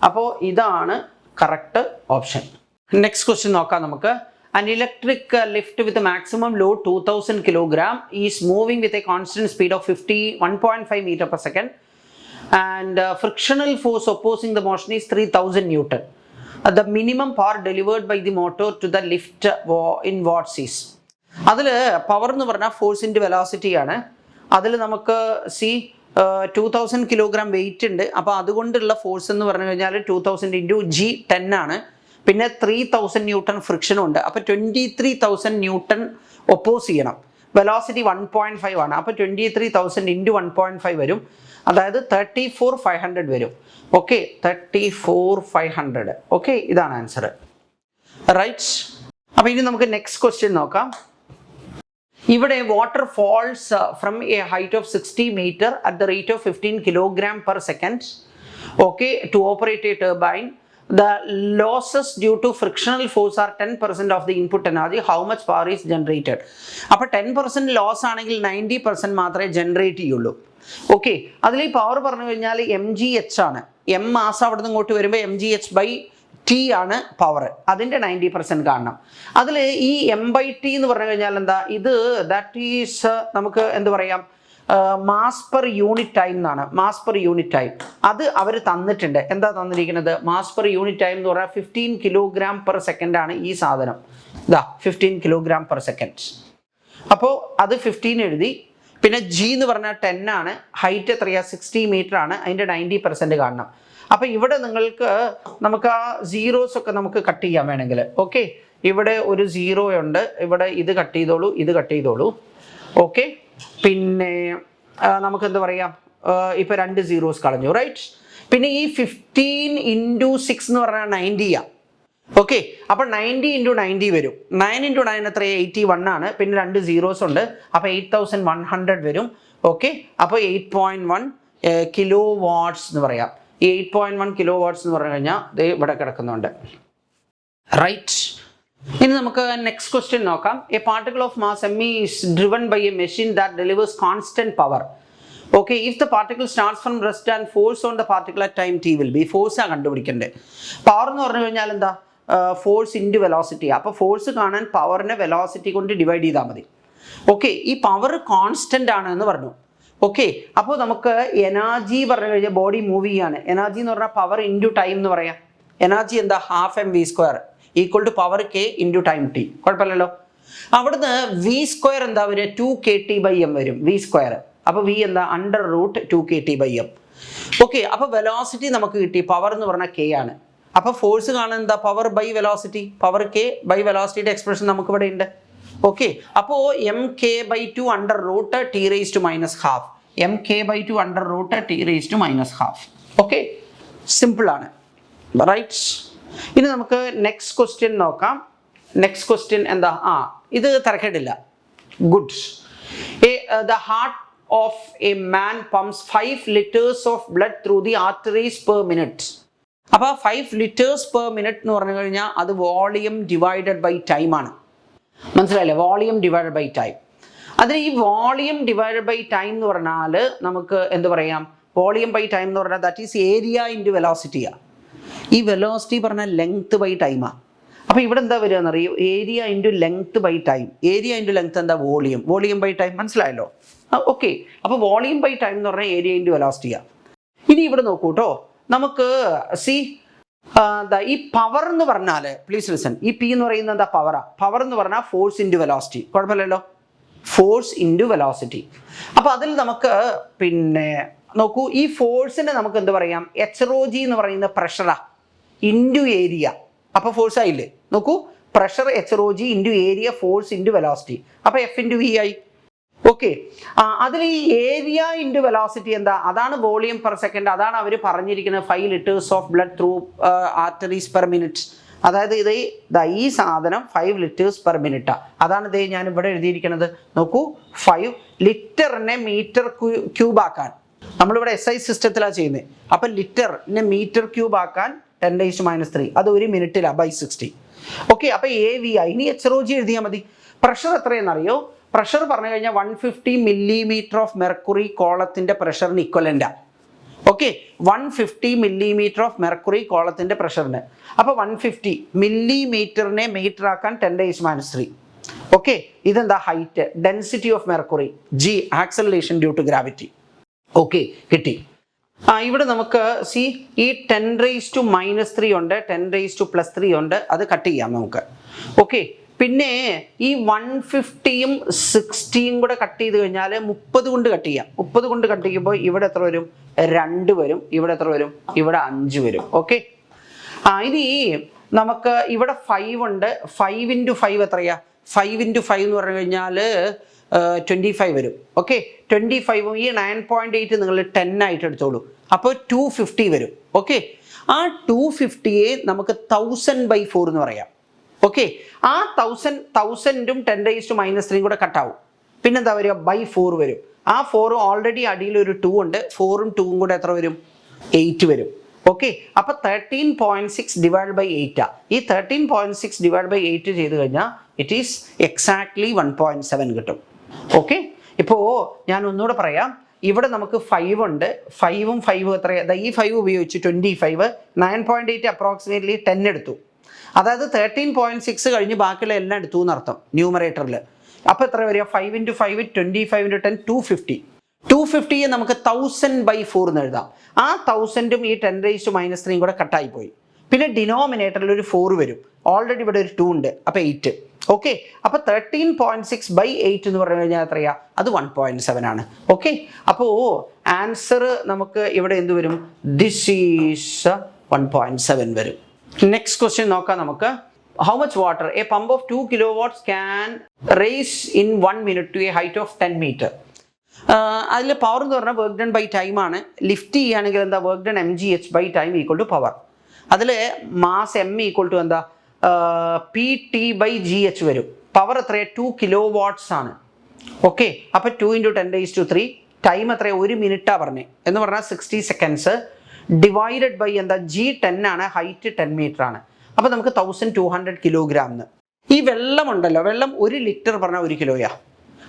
അപ്പോൾ ഇതാണ് കറക്റ്റ് ഓപ്ഷൻ. നെക്സ്റ്റ് ക്വസ്റ്റ്യൻ നോക്കാം നമുക്ക്. An electric lift with a maximum load 2000 kg is moving with a constant speed of 1.5 meter per second, and frictional force opposing the motion is 3000 Newton. The minimum power delivered by the motor to the lift in watts is. അതിൽ പവർ എന്ന് പറഞ്ഞാൽ ഫോഴ്സിൻ്റെ വെലോസിറ്റി ആണ്. അതിൽ നമുക്ക് 2000 കിലോഗ്രാം വെയിറ്റ് ഉണ്ട്. അപ്പോൾ അതുകൊണ്ടുള്ള ഫോഴ്സ് എന്ന് പറഞ്ഞു കഴിഞ്ഞാൽ 2000 × G 10 ആണ്. പിന്നെ 3000 ന്യൂട്ടൺ ഫ്രിക്ഷൻ ഉണ്ട്. അപ്പോൾ 23000 ന്യൂട്ടൺ ഒപ്പോസ് ചെയ്യണം. വെലോസിറ്റി 1.5 ആണ്. അപ്പോൾ 23000 × 1.5 വരും, അതായത് 34500 വരും. ഓക്കെ, 34500. ഓക്കെ, ഇതാണ് ആൻസർ. റൈറ്റ്. അപ്പോൾ ഇനി നമുക്ക് നെക്സ്റ്റ് ക്വസ്റ്റ്യൻ നോക്കാം. ഇവിടെ water falls from a height of 60 meter at the rate of 15 kilogram per second. Okay, to operate a turbine. The losses due to frictional force are 10% of the input energy. How much power is generated? അപ്പോൾ 10% ലോസ് ആണെങ്കിൽ 90% മാത്രമേ ജനറേറ്റ് ചെയ്യുള്ളൂ. ഓക്കെ, അതിൽ ഈ പവർ പറഞ്ഞു കഴിഞ്ഞാൽ mgh ആണ്. എം മാസ് അവിടെ നിന്ന് ഇങ്ങോട്ട് വരുമ്പോൾ mgh/t ആണ് പവർ. അതിൻ്റെ 90% കാണണം. അതിൽ ഈ m/t എന്ന് പറഞ്ഞു കഴിഞ്ഞാൽ എന്താ? ഇത് ദാറ്റ് ഈസ് നമുക്ക് എന്ത് പറയാം, മാസ് പെർ യൂണിറ്റ് ടൈം എന്നാണ്. മാസ് പെർ യൂണിറ്റ് ടൈം അത് അവർ തന്നിട്ടുണ്ട്. എന്താ തന്നിരിക്കുന്നത്? മാസ് പെർ യൂണിറ്റ് ടൈം എന്ന് പറഞ്ഞാൽ 15 കിലോഗ്രാം പെർ സെക്കൻഡ് ആണ് ഈ സാധനം. ഇതാ 15 കിലോഗ്രാം പെർ സെക്കൻഡ്. അപ്പോൾ അത് 15 എഴുതി. പിന്നെ ജി എന്ന് പറഞ്ഞാൽ 10 ആണ്. ഹൈറ്റ് എത്രയാ? 60 മീറ്റർ ആണ്. അതിൻ്റെ 90% കാണണം. അപ്പോൾ ഇവിടെ നമുക്ക് ആ സീറോസ് ഒക്കെ നമുക്ക് കട്ട് ചെയ്യാൻ വേണമെങ്കിൽ. ഓക്കെ, ഇവിടെ ഒരു 0 ഉണ്ട്, ഇവിടെ ഇത് കട്ട് ചെയ്തോളൂ, ഇത് കട്ട് ചെയ്തോളൂ. ഓക്കെ, പിന്നെ നമുക്ക് എന്താ പറയാം, ഇപ്പോൾ 2 zeros കളഞ്ഞു. റൈറ്റ്. പിന്നെ ഈ 15 × 6 എന്ന് പറഞ്ഞാൽ 90 ആണ്. ഓക്കെ, അപ്പോൾ 90 × 90 വരും. 9 × 9 എത്ര? 81 ആണ്. പിന്നെ 2 zeros ഉണ്ട്, അപ്പോൾ 8100 വരും. ഓക്കെ, അപ്പോൾ 8.1 കിലോ വാട്ട്സ് എന്ന് പറയാം. ഈ 8.1 കിലോ വാട്ട്സ് എന്ന് പറഞ്ഞു കഴിഞ്ഞാൽ ഇത് ഇവിടെ കിടക്കുന്നുണ്ട്. റൈറ്റ്. ഇനി നമുക്ക് നെക്സ്റ്റ് ക്വസ്റ്റ്യൻ നോക്കാം. A particle of mass m is driven by a machine that delivers constant power. Okay, if the particle starts from rest and force on the particle at time t will be. Force ആണ് കണ്ടുപിടിക്കേണ്ടത്. പവർ എന്ന് പറഞ്ഞു കഴിഞ്ഞാൽ എന്താ? Force into velocity. അപ്പോൾ ഫോഴ്സ് കാണാൻ പവറിനെ വെലോസിറ്റി കൊണ്ട് ഡിവൈഡ് ചെയ്താൽ മതി. ഓക്കെ, ഈ പവർ കോൺസ്റ്റന്റ് ആണ് എന്ന് പറഞ്ഞു. ഓക്കെ, അപ്പോൾ നമുക്ക് എനർജി പറഞ്ഞു കഴിഞ്ഞാൽ ബോഡി മൂവ് ചെയ്യാണ്. എനർജി എന്ന് പറഞ്ഞാൽ പവർ ഇൻറ്റു ടൈം എന്ന് പറയാം. എനർജി എന്താ? Half M V square equal to power K into time T. കുഴപ്പമില്ലല്ലോ. അവിടുന്ന് വി സ്ക്വയർ എന്താ വരിക? 2kT/m വരും വി സ്ക്വയർ. അപ്പോൾ വി എന്താ? √2kT/m. ഓക്കെ, അപ്പോൾ വെലോസിറ്റി നമുക്ക് കിട്ടി. പവർ എന്ന് പറഞ്ഞാൽ കെ ആണ്. അപ്പോൾ ഫോഴ്സ് കാണാൻ എന്താ? Power by velocity. പവർ കെ ബൈ വെലോസിറ്റിയുടെ എക്സ്പ്രഷൻ നമുക്ക് ഇവിടെ ഉണ്ട്. ഓക്കെ, അപ്പോൾ mk/2 √t⁻². mk/2 √t⁻². Okay, simple ആണ്. റൈറ്റ്. ഇനി നമുക്ക് നെക്സ്റ്റ് ക്വസ്റ്റ്യൻ നോക്കാം. നെക്സ്റ്റ് ക്വസ്റ്റ്യൻ എന്താ? ഇത് തരക്കേടില്ല. Good. The heart of a man pumps 5 liters of blood through the arteries per minute. അപ്പോൾ 5 liters പെർ മിനിറ്റ് എന്ന് പറഞ്ഞു കഴിഞ്ഞാൽ അത് വോളിയം ഡിവൈഡഡ് ബൈ ടൈം ആണ്. മനസ്സിലായില്ലേ? Volume divided by time. അതിൽ ഈ വോളിയം ഡിവൈഡഡ് ബൈ ടൈം എന്ന് പറഞ്ഞാൽ നമുക്ക് എന്ത് പറയാം? വോളിയം ബൈ ടൈം എന്ന് പറഞ്ഞാൽ ദാറ്റ് ഈസ് ഏരിയ ഇൻറ്റു വെലോസിറ്റിയാണ്. ഈ വെലോസിറ്റി പറഞ്ഞാൽ ലെങ്ത് ബൈ ടൈമാണ്. അപ്പോൾ ഇവിടെ എന്താ വരിക എന്നറിയോ? Area into length by time. Area into length എന്താ? വോളിയം. Volume by time. മനസ്സിലായല്ലോ? ഓക്കെ, അപ്പോൾ വോളിയം ബൈ ടൈം എന്ന് പറഞ്ഞാൽ ഏരിയ ഇൻറ്റു വെലോസിറ്റിയാണ്. ഇനി ഇവിടെ നോക്കൂ കേട്ടോ, നമുക്ക് ഈ പവർ എന്ന് പറഞ്ഞാൽ പ്ലീസ് ലിസൺ. ഈ പി എന്ന് പറയുന്നത് എന്താ? പവറാണ്. പവർ എന്ന് പറഞ്ഞാൽ ഫോഴ്സ് ഇൻറ്റു വെലോസിറ്റി. കുഴപ്പമില്ലല്ലോ? Force into velocity. അപ്പോൾ അതിൽ നമുക്ക് പിന്നെ നോക്കൂ, ഈ ഫോഴ്സിനെ നമുക്ക് എന്ത് പറയാം? HρG എന്ന് പറയുന്ന പ്രഷറാ ഇൻറ്റു ഏരിയ. അപ്പോൾ ഫോഴ്സ് ആയില്ലേ? നോക്കൂ, pressure HρG into area, force into velocity. അപ്പോൾ F × V ആയി. ഓക്കെ, അതിൽ ഈ ഏരിയ ഇൻറ്റു വെലോസിറ്റി എന്താ? അതാണ് വോളിയം പെർ സെക്കൻഡ്. അതാണ് അവർ പറഞ്ഞിരിക്കുന്നത് 5 liters of blood through arteries per minute. അതായത് ഈ സാധനം 5 liters per minute. അതാണ് ഞാൻ ഇവിടെ എഴുതിയിരിക്കുന്നത്. നോക്കൂ, 5 ലിറ്ററിനെ മീറ്റർ ക്യൂബ് ആക്കാൻ നമ്മളിവിടെ SI സിസ്റ്റത്തിലാണ് ചെയ്യുന്നത്. അപ്പം ലിറ്ററിനെ മീറ്റർ ക്യൂബ് ആക്കാൻ 10⁻³ അത് 1 മിനിറ്റിലാണ് by 60. ഓക്കെ, അപ്പം AVI ഇനി HROG എഴുതിയാൽ മതി. പ്രഷർ എത്രയെന്നറിയോ? പ്രഷർ പറഞ്ഞു കഴിഞ്ഞാൽ 150 millimeter ഓഫ് മെർക്കുറി കോളത്തിൻ്റെ പ്രഷറിന് ഇക്വലൻ്റാണ്. ഓക്കെ, 150 millimeter ഓഫ് മെർക്കുറി കോളത്തിൻ്റെ പ്രഷറിന്. അപ്പോൾ 150 millimeterനെ മീറ്റർ ആക്കാൻ 10⁻³. ഓക്കെ, ഇതെന്താ? Height, density of mercury, G acceleration due to gravity. Okay, കിട്ടി. ഇവിടെ നമുക്ക് ഈ 10⁻³ ഉണ്ട്, 10⁻+3 ഉണ്ട്, അത് കട്ട് ചെയ്യാം നമുക്ക്. ഓക്കെ, പിന്നെ ഈ 150യും 60യും കൂടെ കട്ട് ചെയ്ത് കഴിഞ്ഞാൽ 30 കൊണ്ട് കട്ട് ചെയ്യാം. 30 കൊണ്ട് കട്ട് ചെയ്യുമ്പോൾ ഇവിടെ എത്ര വരും? 2 വരും. ഇവിടെ എത്ര വരും? ഇവിടെ 5 വരും. ഓക്കെ, ഇനി നമുക്ക് ഇവിടെ 5 ഉണ്ട്. 5 × 5 എത്രയാ? 5 × 5 എന്ന് പറഞ്ഞു കഴിഞ്ഞാൽ 25 വരും. ഓക്കെ, 25 ഈ 9.8 നിങ്ങൾ 10 ആയിട്ട് എടുത്തോളൂ. അപ്പോൾ 250 വരും. ഓക്കെ, ആ 250യെ നമുക്ക് 1000/4 എന്ന് പറയാം. ഓക്കെ, ആ 1000ഉം 10⁻³ കൂടെ കട്ടാവും. പിന്നെന്താ വരിക? /4 വരും. ആ 4 ഓൾറെഡി അടിയിൽ ഒരു 2 ഉണ്ട്. 4ഉം 2ഉം കൂടെ എത്ര വരും? 8 വരും. ഓക്കെ, അപ്പോൾ 13.6 / 8. ഈ 13.6 / 8 ചെയ്ത് കഴിഞ്ഞാൽ ഇറ്റ് ഈസ് എക്സാക്ട്ലി 1.7 കിട്ടും. ഓക്കെ, ഇപ്പോൾ ഞാൻ ഒന്നുകൂടെ പറയാം. ഇവിടെ നമുക്ക് 5 ഉണ്ട്. 5ഉം 5ഉം എത്രയാണ്? ഈ 5 ഉപയോഗിച്ച് 25, 9.8 അപ്രോക്സിമേറ്റ്ലി 10 എടുത്തു. അതായത് 13.6 കഴിഞ്ഞ് ബാക്കിയുള്ള എല്ലാം എടുത്തു എന്നർത്ഥം ന്യൂമറേറ്ററിൽ. അപ്പോൾ എത്ര വരിക? 5 × 5 25 × 10 250. 250യെ നമുക്ക് 1000/4 എന്ന് എഴുതാം. ആ 1000ഉം ഈ 10⁻³ കൂടെ കട്ടായി പോയി. പിന്നെ ഡിനോമിനേറ്ററിൽ ഒരു 4 വരും. ഓൾറെഡി ഇവിടെ ഒരു 2 ഉണ്ട്. അപ്പോൾ 8. ഓക്കെ, അപ്പോൾ 13.6/8 എന്ന് പറഞ്ഞു കഴിഞ്ഞാൽ എത്രയാ? അത് 1.7 ആണ്. ഓക്കെ, അപ്പോൾ ആൻസർ നമുക്ക് ഇവിടെ എന്ത് വരും? ദിസ് ഈസ് 1.7 വരും. നെക്സ്റ്റ് ക്വസ്റ്റ്യൻ നോക്കാം നമുക്ക്. How much water a pump of 2 kilowatts can raise in 1 minute to a height of 10 meter? അതിൽ പവർ എന്ന് പറഞ്ഞാൽ വർക്ക് ഡൺ ബൈ ടൈം ആണ്. ലിഫ്റ്റ് ചെയ്യുകയാണെങ്കിൽ എന്താ? Work done mgh/time = power. അതിൽ മാസ് m = എന്താ? PT/gh വരും. പവർ എത്രയാണ്? 2 kilowatts ആണ്. ഓക്കെ, അപ്പോൾ 2 × 10⁻³ ടൈം എത്രയാണ്? 1 മിനിറ്റാണ് പറഞ്ഞത് എന്ന് പറഞ്ഞാൽ 60 seconds ഡിവൈഡഡ് ബൈ എന്താ? G 10 ആണ്, ഹൈറ്റ് 10 meter ആണ്. അപ്പോൾ നമുക്ക് 1200 kilogram. ഈ വെള്ളം ഉണ്ടല്ലോ, വെള്ളം 1 ലിറ്റർ പറഞ്ഞാൽ 1 കിലോയാ.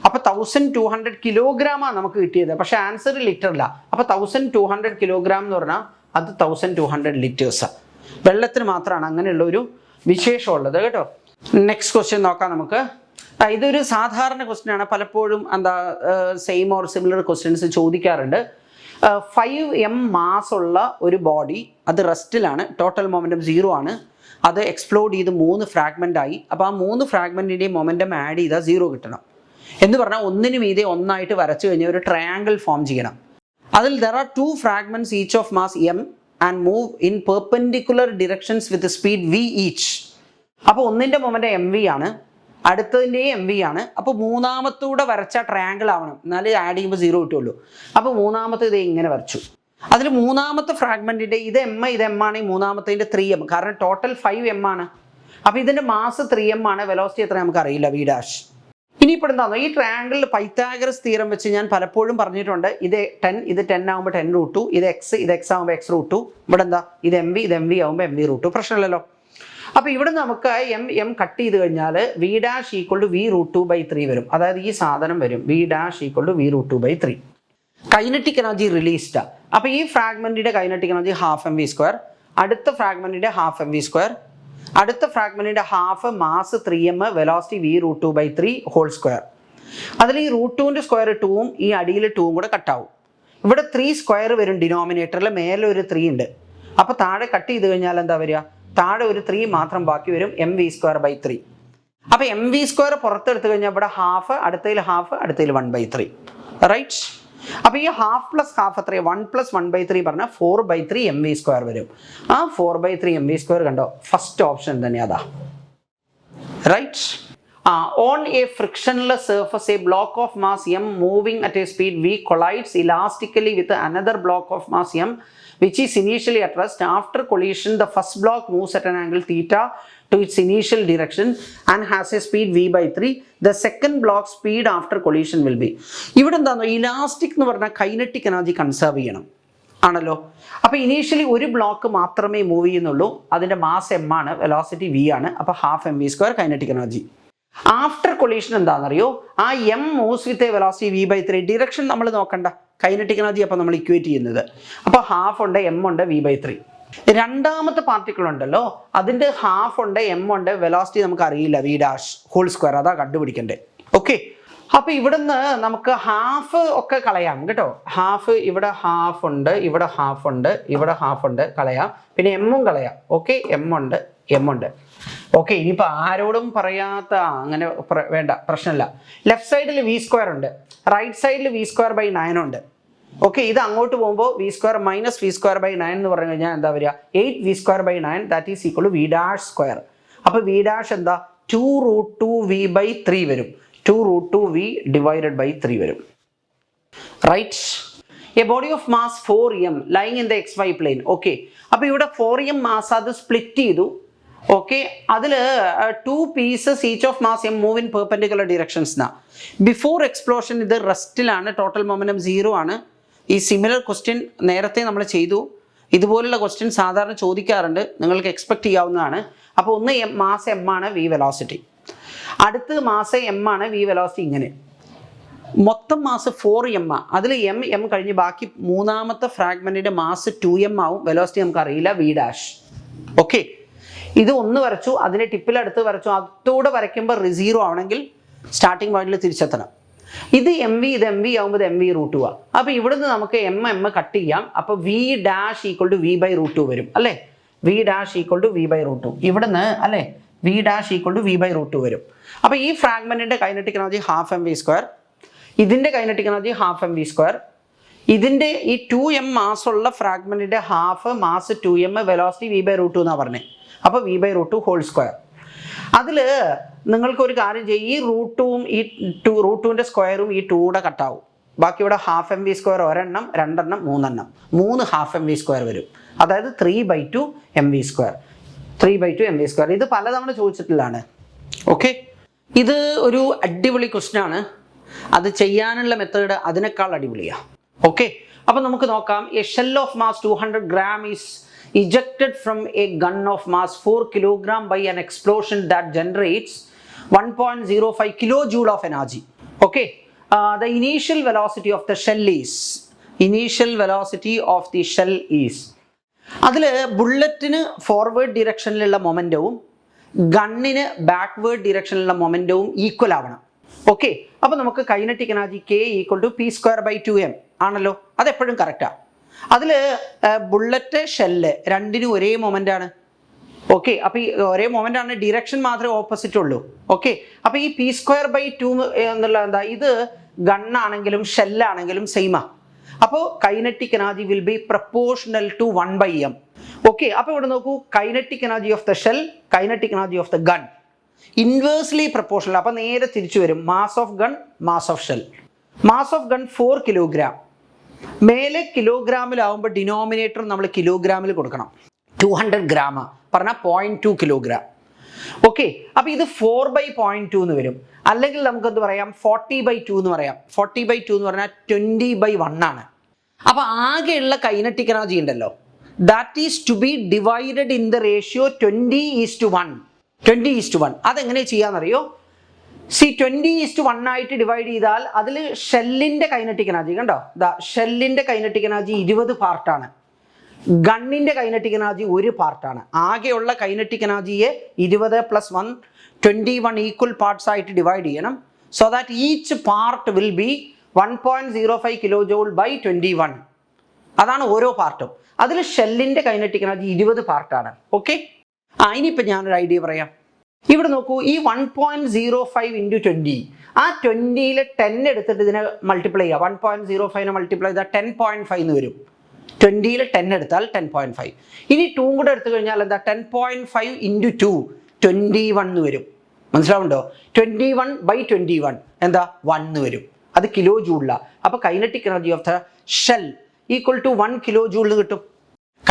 അപ്പോൾ 1200 kilogram നമുക്ക് കിട്ടിയത്. പക്ഷേ ആൻസർ ലിറ്ററില്ല. അപ്പോൾ 1200 kilogram എന്ന് പറഞ്ഞാൽ അത് 1200 liters. വെള്ളത്തിന് മാത്രമാണ് അങ്ങനെയുള്ള ഒരു വിശേഷമുള്ളത് കേട്ടോ. നെക്സ്റ്റ് ക്വസ്റ്റ്യൻ നോക്കാം നമുക്ക്. ഇതൊരു സാധാരണ ക്വസ്റ്റ്യൻ ആണ്. പലപ്പോഴും എന്താ സെയിം ഓർ സിമിലർ ക്വസ്റ്റ്യൻസ് ചോദിക്കാറുണ്ട്. 5m മാസ് ഉള്ള ഒരു ബോഡി, അത് റെസ്റ്റിലാണ്, ടോട്ടൽ മൊമെൻറ്റം 0 ആണ്. അത് എക്സ്പ്ലോഡ് ചെയ്ത് 3 ഫ്രാഗ്മെൻ്റ് ആയി. അപ്പോൾ ആ 3 ഫ്രാഗ്മെൻറ്റിൻ്റെയും മൊമെൻറ്റം ആഡ് ചെയ്താൽ 0 കിട്ടണം. എന്ന് പറഞ്ഞാൽ ഒന്നിനു മീതെ ഒന്നായിട്ട് വരച്ചു കഴിഞ്ഞാൽ ഒരു ട്രയാങ്കിൾ ഫോം ചെയ്യണം. അതിൽ there are 2 fragments each of mass m and move in perpendicular directions with speed v each. അപ്പോൾ ഒന്നിൻ്റെ മൊമെൻറ്റം mv ആണ്, അടുത്തതിൻ്റെയും mv ആണ്. അപ്പോൾ മൂന്നാമത്തൂടെ വരച്ച ട്രയാങ്കിൾ ആവണം, എന്നാലേ ആഡ് ചെയ്യുമ്പോൾ 0 കിട്ടുള്ളൂ. അപ്പോൾ മൂന്നാമത്തെ ഇത് ഇങ്ങനെ വരച്ചു. അതിൽ മൂന്നാമത്തെ ഫ്രാഗ്മെൻറ്റിൻ്റെ ഇത് m ആണ്. ഈ മൂന്നാമത്തതിൻ്റെ 3m, കാരണം ടോട്ടൽ 5m ആണ്. അപ്പോൾ ഇതിൻ്റെ മാസ് 3m ആണ്. വെലോസിറ്റി എത്ര നമുക്ക് അറിയില്ല, v'. ഇനിയിപ്പോൾ എന്താണോ ഈ ട്രയാങ്കിളിൽ പൈത്താഗറസ് തിയറം വെച്ച് ഞാൻ പലപ്പോഴും പറഞ്ഞിട്ടുണ്ട്. ഇത് 10, ഇത് 10 ആകുമ്പോൾ 10√2, ഇത് x ആകുമ്പോൾ x√2. ഇവിടെ എന്താ? ഇത് mv ആകുമ്പോൾ mv√2. പ്രശ്നമില്ലല്ലോ. അപ്പോൾ ഇവിടെ നമുക്ക് m കട്ട് ചെയ്ത് കഴിഞ്ഞാൽ v' = v√2/3 വരും. അതായത് ഈ സാധനം വരും, v' = v√2/3. Kinetic energy released. അപ്പോൾ ഈ ഫ്രാഗ്മെൻറ്റിൻ്റെ കൈനറ്റിക് എനർജി 12mv², അടുത്ത ഫ്രാഗ്മെൻറ്റിൻ്റെ 12mv², അടുത്ത ഫ്രാഗ്മെൻറ്റിൻ്റെ half mass 3m, velocity v√2/3 whole square. അതിൽ ഈ √2ൻ്റെ സ്ക്വയർ 2ഉം ഈ അടിയിൽ 2ഉം കൂടെ കട്ടാവും. ഇവിടെ 3 സ്ക്വയർ വരും ഡിനോമിനേറ്ററിൽ, മേലെ ഒരു 3 ഉണ്ട്. അപ്പോൾ താഴെ കട്ട് ചെയ്ത് കഴിഞ്ഞാൽ എന്താ വരിക? താഴെ ഒരു 3 മാത്രം ബാക്കി വരും, mv²/3. അപ്പോൾ mv² പുറത്തെടുത്ത് കഴിഞ്ഞാൽ ഇവിടെ ഹാഫ്, അടുത്തതിൽ ഹാഫ്, അടുത്തതിൽ 1/3. റൈറ്റ്? അപ്പോൾ ഈ ഹാഫ് പ്ലസ് ഹാഫ് എത്രയാണ്? 1 + 1/3 പറഞ്ഞാൽ 4/3 mv² വരും. ആ 4/3 mv² കണ്ടോ? ഫസ്റ്റ് ഓപ്ഷൻ തന്നെ അതാ. Right? On a frictionless surface, a block of mass m moving at a speed v collides elastically with another block of mass m which is initially at rest. After collision, the first block moves at an angle theta to its initial direction and has a speed v by 3. The second block speed after collision will be. ഇവിടെ എന്താണോ ഇലാസ്റ്റിക് എന്ന് പറഞ്ഞാൽ കൈനറ്റിക് എനർജി കൺസേർവ് ചെയ്യണം ആണല്ലോ. അപ്പോൾ ഇനീഷ്യലി ഒരു ബ്ലോക്ക് മാത്രമേ മൂവ് ചെയ്യുന്നുള്ളൂ, അതിൻ്റെ മാസ് എം ആണ്, വെലോസിറ്റി വി ആണ്, അപ്പോൾ half M V square kinetic energy. After collision എന്താണെന്നറിയോ, ആ M moves with a velocity V by 3. Direction നമ്മൾ നോക്കണ്ട, കൈനറ്റിക് എനർജി അപ്പോൾ നമ്മൾ ഇക്വേറ്റ് ചെയ്യുന്നത്. അപ്പോൾ ഹാഫ് ഉണ്ട്, എം ഉണ്ട്, വി ബൈ 3. രണ്ടാമത്തെ പാർട്ടിക്കിൾ ഉണ്ടല്ലോ, അതിൻ്റെ ഹാഫ് ഉണ്ട്, എം ഉണ്ട്, വെലോസിറ്റി നമുക്ക് അറിയില്ല, വി ഡാഷ് ഹോൾ സ്ക്വയർ, അതാ കണ്ടുപിടിക്കണ്ടേ. ഓക്കെ, അപ്പോൾ ഇവിടുന്ന് നമുക്ക് ഹാഫ് ഒക്കെ കളയാം കേട്ടോ. ഹാഫ് ഇവിടെ ഹാഫ് ഉണ്ട്, ഇവിടെ ഹാഫ് ഉണ്ട്, ഇവിടെ ഹാഫ് ഉണ്ട്, കളയാം. പിന്നെ എമ്മും കളയാം. ഓക്കെ, എം ഉണ്ട്, എം ഉണ്ട്. ഓക്കെ, ഇനിയിപ്പോൾ ആരോടും പറയാത്ത അങ്ങനെ വേണ്ട, പ്രശ്നമില്ല. ലെഫ്റ്റ് സൈഡിൽ വി സ്ക്വയർ ഉണ്ട്, റൈറ്റ് സൈഡിൽ വി സ്ക്വയർ ബൈ 9 ഉണ്ട്. ഓക്കെ, ഇത് അങ്ങോട്ട് പോകുമ്പോൾ V square minus V square by 9 എന്ന് പറഞ്ഞു കഴിഞ്ഞാൽ എന്താ വരിക, 8 V square by 9 that is equal to V dash square. അപ്പോൾ വി ഡാഷ് എന്താ 2√2v ബൈ 3 വരും, 2√2v ഡിവൈഡഡ് ബൈ 3 വരും. Right, a body of mass 4m lying in the XY plane. Okay, അപ്പോൾ ഇവിടെ 4m മാസ് അത് സ്പ്ലിറ്റ് ചെയ്തു. ഓക്കെ, അതിൽ 2 pieces each of mass M move in perpendicular directions എന്നാ. ബിഫോർ എക്സ്പ്ലോഷൻ ഇത് റെസ്റ്റിലാണ്, ടോട്ടൽ മൊമെൻറ്റം 0 ആണ്. ഈ സിമിലർ ക്വസ്റ്റ്യൻ നേരത്തെ നമ്മൾ ചെയ്തു. ഇതുപോലുള്ള ക്വസ്റ്റ്യൻ സാധാരണ ചോദിക്കാറുണ്ട്, നിങ്ങൾക്ക് എക്സ്പെക്ട് ചെയ്യാവുന്നതാണ്. അപ്പോൾ ഒന്ന് മാസ് എം ആണ്, വി വെലോസിറ്റി. അടുത്ത് മാസ് എം ആണ്, വി വെലോസിറ്റി. ഇങ്ങനെ മൊത്തം മാസ് 4m ആ. അതിൽ എം കഴിഞ്ഞ് ബാക്കി മൂന്നാമത്തെ ഫ്രാഗ്മെൻറ്റിൻ്റെ മാസ് 2m ആവും. വെലോസിറ്റി നമുക്ക് അറിയില്ല, വി ഡാഷ്. ഓക്കെ, ഇത് ഒന്ന് വരച്ചു, അതിൻ്റെ ടിപ്പിലടുത്ത് വരച്ചു, അതോടെ വരയ്ക്കുമ്പോൾ 0 ആവണമെങ്കിൽ സ്റ്റാർട്ടിംഗ് പോയിന്റിൽ തിരിച്ചെത്തണം. ഇത് എം വി, ഇത് എം വി ആകുമ്പോൾ എം വി √2 ആ. അപ്പോൾ ഇവിടുന്ന് നമുക്ക് എം കട്ട് ചെയ്യാം. അപ്പോൾ V dash equal to V by √2 വരും അല്ലേ. V dash equal to V by √2 ഇവിടുന്ന് അല്ലേ, V dash equal to V by √2 വരും. അപ്പോൾ ഈ ഫ്രാഗ്മെൻറ്റിൻ്റെ kinetic energy half M V square, ഇതിൻ്റെ kinetic energy half M V square, ഇതിൻ്റെ ഈ 2m മാസുള്ള ഫ്രാഗ്മെൻറ്റിൻ്റെ half mass 2m, velocity V by √2 എന്നാണ് പറഞ്ഞത്. അപ്പോൾ വി ബൈ √2 ഹോൾ സ്ക്വയർ. അതിൽ നിങ്ങൾക്കൊരു കാര്യം ചെയ്യും, ഈ √2ഉം ഈ √2ൻ്റെ സ്ക്വയറും ഈ 2 കട്ടാവും. ബാക്കി ഇവിടെ ഹാഫ് എം വി സ്ക്വയർ ഒരെണ്ണം, രണ്ടെണ്ണം, മൂന്നെണ്ണം, 3 ഹാഫ് എം വി സ്ക്വയർ വരും. അതായത് 3/2 M V square, 3/2 M V square. ഇത് പലതവണ ചോദിച്ചിട്ടുള്ളതാണ്. ഓക്കെ, ഇത് ഒരു അടിപൊളി ക്വസ്റ്റ്യൻ ആണ്. അത് ചെയ്യാനുള്ള മെത്തേഡ് അതിനേക്കാൾ അടിപൊളിയാണ്. ഓക്കെ, അപ്പോൾ നമുക്ക് നോക്കാം. A shell of mass 200 gram is ejected from a gun of mass 4 kg by an explosion that generates 1.05 kilojoule of energy. Okay, the initial velocity of the shell is അതിൽ ബുള്ളറ്റിന് ഫോർവേഡ് ഡിറക്ഷനിലുള്ള മൊമെൻറ്റവും ഗണ്ണിന് ബാക്ക്വേർഡ് ഡിറക്ഷനിലുള്ള മൊമെൻറ്റവും ഈക്വൽ ആവണം. ഓക്കെ, അപ്പോൾ നമുക്ക് കൈനറ്റിക് എനർജി K = p²/2m ആണല്ലോ. അതെപ്പോഴും കറക്റ്റാണ്. അതിൽ ബുള്ളറ്റ് ഷെല്ല് രണ്ടിനും ഒരേ മൊമെൻ്റ് ആണ്. ഓക്കെ, അപ്പോൾ ഈ ഒരേ മൊമെൻ്റ് ആണ്, ഡിറക്ഷൻ മാത്രമേ ഓപ്പോസിറ്റ് ഉള്ളൂ. ഓക്കെ, അപ്പോൾ ഈ p²/2 എന്നുള്ള എന്താ, ഇത് ഗണ്ണാണെങ്കിലും ഷെല്ലാണെങ്കിലും സെയിമാ. അപ്പോൾ kinetic energy will be proportional to 1/m. Okay, അപ്പോൾ ഇവിടെ നോക്കൂ, kinetic energy of the shell, kinetic energy of the gun inversely proportional. അപ്പോൾ നേരെ തിരിച്ചു വരും. Mass of gun, mass of shell. Mass of gun 4 kg. മേലെ കിലോഗ്രാമിലാവുമ്പോൾ ഡിനോമിനേറ്റർ നമ്മൾ കിലോഗ്രാമിൽ കൊടുക്കണം. 200 gram പറഞ്ഞാൽ 0.2 kg. ഓക്കെ, അപ്പോൾ ഇത് 4/0.2 എന്ന് വരും. അല്ലെങ്കിൽ നമുക്കെന്ത് പറയാം, 40/2 എന്ന് പറയാം. 40/2 എന്ന് പറഞ്ഞാൽ 20/1 ആണ്. അപ്പോൾ ആകെയുള്ള കൈനറ്റിക് എനർജി ഉണ്ടല്ലോ, that is to be divided in the ratio 20:1. 20:1 അതെങ്ങനെ ചെയ്യാന്നറിയോ? 20:1 ആയിട്ട് ഡിവൈഡ് ചെയ്താൽ അതിൽ ഷെല്ലിൻ്റെ കൈനറ്റിക് എനർജി കണ്ടോ, ഷെല്ലിൻ്റെ കൈനറ്റിക് എനർജി 20 പാർട്ടാണ്, ഗണ്ണിൻ്റെ കൈനറ്റിക് എനർജി 1 പാർട്ടാണ്. ആകെയുള്ള കൈനറ്റിക് എനർജിയെ 20 + 1 21 ഈക്വൽ പാർട്സ് ആയിട്ട് ഡിവൈഡ് ചെയ്യണം. So that each part will be 1.05 kJ/21. അതാണ് ഓരോ പാർട്ടും. അതിൽ ഷെല്ലിൻ്റെ കൈനറ്റിക് എനർജി 20 പാർട്ടാണ്. ഓക്കെ, ഇനിയിപ്പോൾ ഞാനൊരു ഐഡിയ പറയാം. ഇവിടെ നോക്കൂ, ഈ 1.05 × 20, ആ 20-ൽ 10 എടുത്തിട്ട് ഇതിനെ മൾട്ടിപ്ലൈ ചെയ്യുക. 1.05 മൾട്ടിപ്ലൈ ചെയ്താൽ 10.5 എന്ന് വരും. 20-ൽ 10 എടുത്താൽ 10.5. ഇനി 2 കൂടെ എടുത്തു കഴിഞ്ഞാൽ എന്താ, 10.5 × 2 21 എന്ന് വരും. മനസ്സിലാവുണ്ടോ? 21/21 എന്താ 1 വരും. അത് കിലോ ജൂളിലാണ്. അപ്പോൾ kinetic energy of the shell equal to 1 kilo joule കിട്ടും.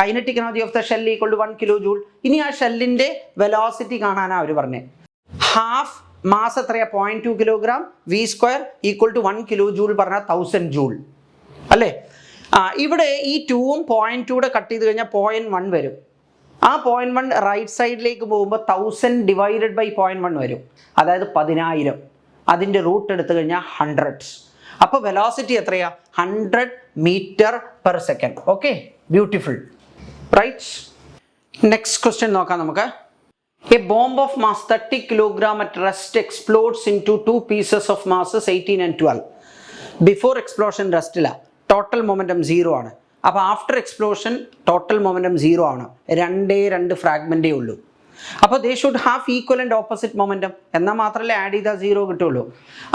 Kinetic energy of the shell equal to 1 kilo joule. ഇനി ആ ഷെല്ലിൻ്റെ വെലോസിറ്റി കാണാനാണ് അവർ പറഞ്ഞത്. ഹാഫ് മാസ് എത്രയാ? 0.2 kilogram. v² equal to 1 kilo joule പറഞ്ഞാൽ 1000 ജൂൾ അല്ലേ? ഇവിടെ ഈ 2ഉം 0.2 കട്ട് ചെയ്ത് കഴിഞ്ഞാൽ 0.1 വരും. ആ 0.1 റൈറ്റ് സൈഡിലേക്ക് പോകുമ്പോൾ 1000 ഡിവൈഡഡ് ബൈ 0.1 വരും. അതായത് 10,000. അതിൻ്റെ റൂട്ട് എടുത്തു കഴിഞ്ഞാൽ 100. അപ്പോൾ വെലോസിറ്റി എത്രയാ? 100 meter per second. Okay, beautiful, right. Next question നോക്കാം നമുക്ക്. A bomb of mass 30 kg at rest explodes into two pieces of masses 18 and 12. Before explosion rest ഇല്ല, ടോട്ടൽ മൊമെൻറ്റം 0 ആണ്. അപ്പോൾ ആഫ്റ്റർ എക്സ്പ്ലോഷൻ ടോട്ടൽ മൊമെൻറ്റം 0 ആണ്. രണ്ട് ഫ്രാഗ്മെൻറ്റേ ഉള്ളൂ. അപ്പോൾ they should have equal and opposite momentum. എന്നാൽ മാത്രമല്ലേ ആഡ് ചെയ്താൽ 0 കിട്ടുള്ളൂ.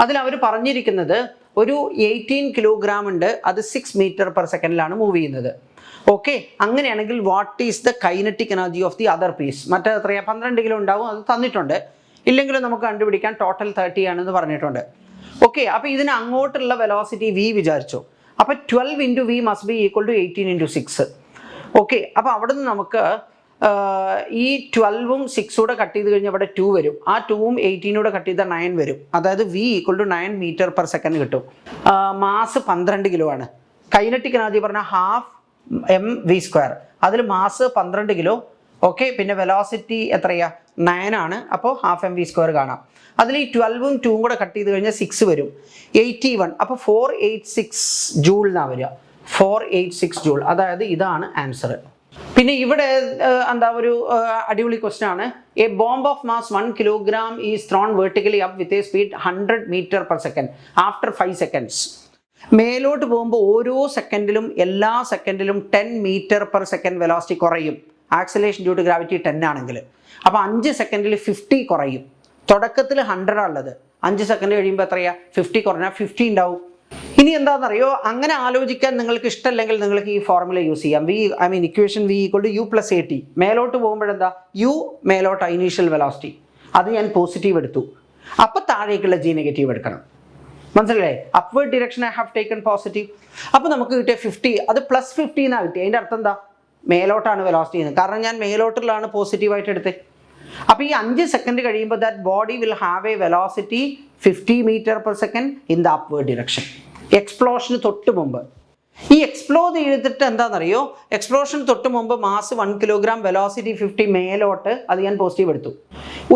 അതിൽ അവർ പറഞ്ഞിരിക്കുന്നത് ഒരു 18 കിലോഗ്രാം ഉണ്ട്, അത് 6 മീറ്റർ പെർ സെക്കൻഡിലാണ് മൂവ് ചെയ്യുന്നത്. ഓക്കെ, അങ്ങനെയാണെങ്കിൽ what is the kinetic energy of the other piece? മറ്റേ എത്രയാ? 12 കിലോ ഉണ്ടാവും, അത് തന്നിട്ടുണ്ട്. ഇല്ലെങ്കിലും നമുക്ക് കണ്ടുപിടിക്കാൻ ടോട്ടൽ 30 ആണെന്ന് പറഞ്ഞിട്ടുണ്ട്. ഓക്കെ, അപ്പോൾ ഇതിന് അങ്ങോട്ടുള്ള വെലോസിറ്റി v വിചാരിച്ചു. അപ്പോൾ 12 × v must be equal to 18 × 6. Okay, അപ്പോൾ അവിടെ നിന്ന് നമുക്ക് ഈ 12ഉം 6 കട്ട് ചെയ്ത് കഴിഞ്ഞാൽ അവിടെ 2 വരും. ആ 2ഉം 18 കട്ട് ചെയ്താൽ 9 വരും. അതായത് v equal to 9 meter per second കിട്ടും. മാസ് 12 കിലോ ആണ്. കൈനറ്റിക് എനർജി പറഞ്ഞാൽ ഹാഫ് mv². അതിൽ മാസ് 12 കിലോ. ഓക്കെ, പിന്നെ വെലോസിറ്റി എത്രയാ? 9 ആണ്. അപ്പോൾ ഹാഫ് mv² കാണാം. അതിൽ ഈ 12ഉം 2ഉം കൂടെ കട്ട് ചെയ്ത് കഴിഞ്ഞാൽ 6 വരും. 81. അപ്പോൾ 486 ജൂൾ എന്നാണ് വരിക. 486 ജൂൾ. അതായത് ഇതാണ് ആൻസർ. പിന്നെ ഇവിടെ എന്താ ഒരു അടിപൊളി ക്വസ്റ്റ്യൻ ആണ്. A bomb of mass 1 kilogram is thrown vertically up with a speed 100 meter per second after 5 seconds. മേലോട്ട് പോകുമ്പോൾ ഓരോ സെക്കൻഡിലും എല്ലാ സെക്കൻഡിലും 10 മീറ്റർ പെർ സെക്കൻഡ് വെലോസിറ്റി കുറയും. ആക്സലേഷൻ ഡ്യൂ ടു ഗ്രാവിറ്റി 10 ആണെങ്കിൽ. അപ്പോൾ 5 സെക്കൻഡിൽ 50 കുറയും. തുടക്കത്തിൽ 100 ഉള്ളത്, 5 സെക്കൻഡ് കഴിയുമ്പോൾ എത്രയാ? 50 കുറഞ്ഞാൽ 50 ഉണ്ടാവും. ഇനി എന്താണെന്നറിയോ, അങ്ങനെ ആലോചിക്കാൻ നിങ്ങൾക്ക് ഇഷ്ടമല്ലെങ്കിൽ നിങ്ങൾക്ക് ഈ ഫോർമുല യൂസ് ചെയ്യാം. Equation v equal to u + at. മേലോട്ട് പോകുമ്പോഴെന്താ? u മേലോട്ട് ഇനീഷ്യൽ വെലോസിറ്റി, അത് ഞാൻ പോസിറ്റീവ് എടുത്തു. അപ്പോൾ താഴേക്കുള്ള g നെഗറ്റീവ് എടുക്കണം. മനസ്സിലല്ലേ? Upward direction I have taken positive. അപ്പോൾ നമുക്ക് കിട്ടിയ 50, അത് +50 എന്നാണ് കിട്ടിയത്. അതിൻ്റെ അർത്ഥം എന്താ? മേലോട്ടാണ് വെലോസിറ്റി ചെയ്യുന്നത്. കാരണം ഞാൻ മേലോട്ടുള്ളതാണ് പോസിറ്റീവായിട്ട് എടുത്തത്. അപ്പോൾ ഈ 5 സെക്കൻഡ് കഴിയുമ്പോൾ that body will have a velocity 50 metre per second in the upward direction. എക്സ്പ്ലോഷന് തൊട്ട് മുമ്പ്. ഈ എക്സ്പ്ലോർ ചെയ്തിട്ട് എന്താണെന്നറിയോ? എക്സ്പ്ലോഷന് തൊട്ട് മുമ്പ് മാസ് 1 കിലോഗ്രാം, വെലോസിറ്റി 50 മേലോട്ട്, അത് ഞാൻ പോസിറ്റീവ് എടുത്തു.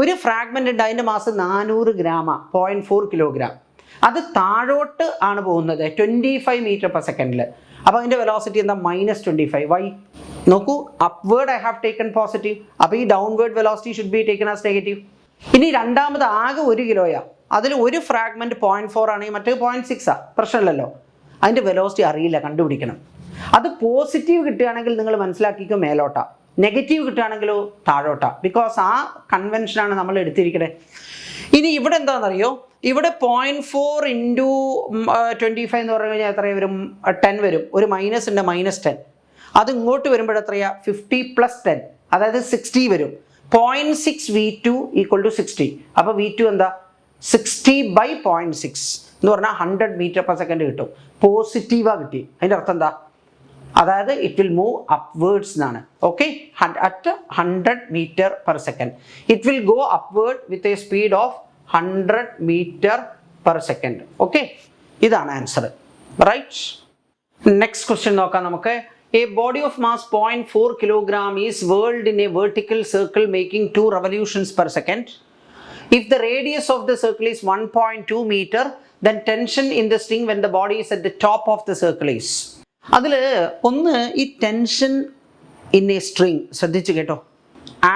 ഒരു ഫ്രാഗ്മെൻ്റ് ഉണ്ട്, അതിൻ്റെ മാസ് 400 ഗ്രാമാണ്, 0.4 കിലോഗ്രാം. അത് താഴോട്ട് ആണ് പോകുന്നത് 25 മീറ്റർ പെർ സെക്കൻഡിൽ. അപ്പോൾ അതിൻ്റെ വെലോസിറ്റി എന്താ? -25. വൈ? നോക്കൂ, upward I have taken positive. അപ്പോൾ ഈ downward velocity should be taken as negative. ഇനി രണ്ടാമത് ആകെ 1 കിലോയാ, അതിൽ ഒരു ഫ്രാഗ്മെൻറ്റ് 0.4 ആണെങ്കിൽ മറ്റേ 0.6 പ്രശ്നമില്ലല്ലോ. അതിൻ്റെ വെലോസിറ്റി അറിയില്ല, കണ്ടുപിടിക്കണം. അത് പോസിറ്റീവ് കിട്ടുകയാണെങ്കിൽ നിങ്ങൾ മനസ്സിലാക്കിക്കോ മേലോട്ടാ, നെഗറ്റീവ് കിട്ടുകയാണെങ്കിലോ താഴോട്ടാ. ബിക്കോസ് ആ കൺവെൻഷനാണ് നമ്മൾ എടുത്തിരിക്കുന്നത്. ഇനി ഇവിടെ എന്താണെന്നറിയോ? ഇവിടെ 0.4 × 25 എന്ന് പറഞ്ഞു കഴിഞ്ഞാൽ എത്ര വരും? 10 വരും. ഒരു മൈനസ് ഉണ്ട്, -10. അത് ഇങ്ങോട്ട് വരുമ്പോൾ എത്രയാ? 50 + 10, അതായത് 60 വരും. 0.6 v2 = 60. അപ്പോൾ v2 എന്താ? 60/0.6 എന്ന് പറഞ്ഞാൽ 100 മീറ്റർ പെർ സെക്കൻഡ് കിട്ടും. പോസിറ്റീവാണ് കിട്ടി. അതിൻ്റെ അർത്ഥം എന്താ? അതായത് ഇറ്റ് വിൽ മൂവ് അപ്വേർഡ്സ് എന്നാണ്. Okay, at 100 meter per second it will go upward with a speed of 100 meter per second. Okay, ഇതാണ് ആൻസർ, റൈറ്റ്. നെക്സ്റ്റ് ക്വസ്റ്റ്യൻ നോക്കാം നമുക്ക്. A body of mass 0.4 kilogram is whirled in a vertical circle making 2 revolutions per second. If the radius of the circle is 1.2 meter, then tension in the string when the body is at the top of the circle is. അതിൽ ഒന്ന്, ഈ ടെൻഷൻ ഇൻ എ സ്ട്രിങ് ശ്രദ്ധിച്ച് കേട്ടോ.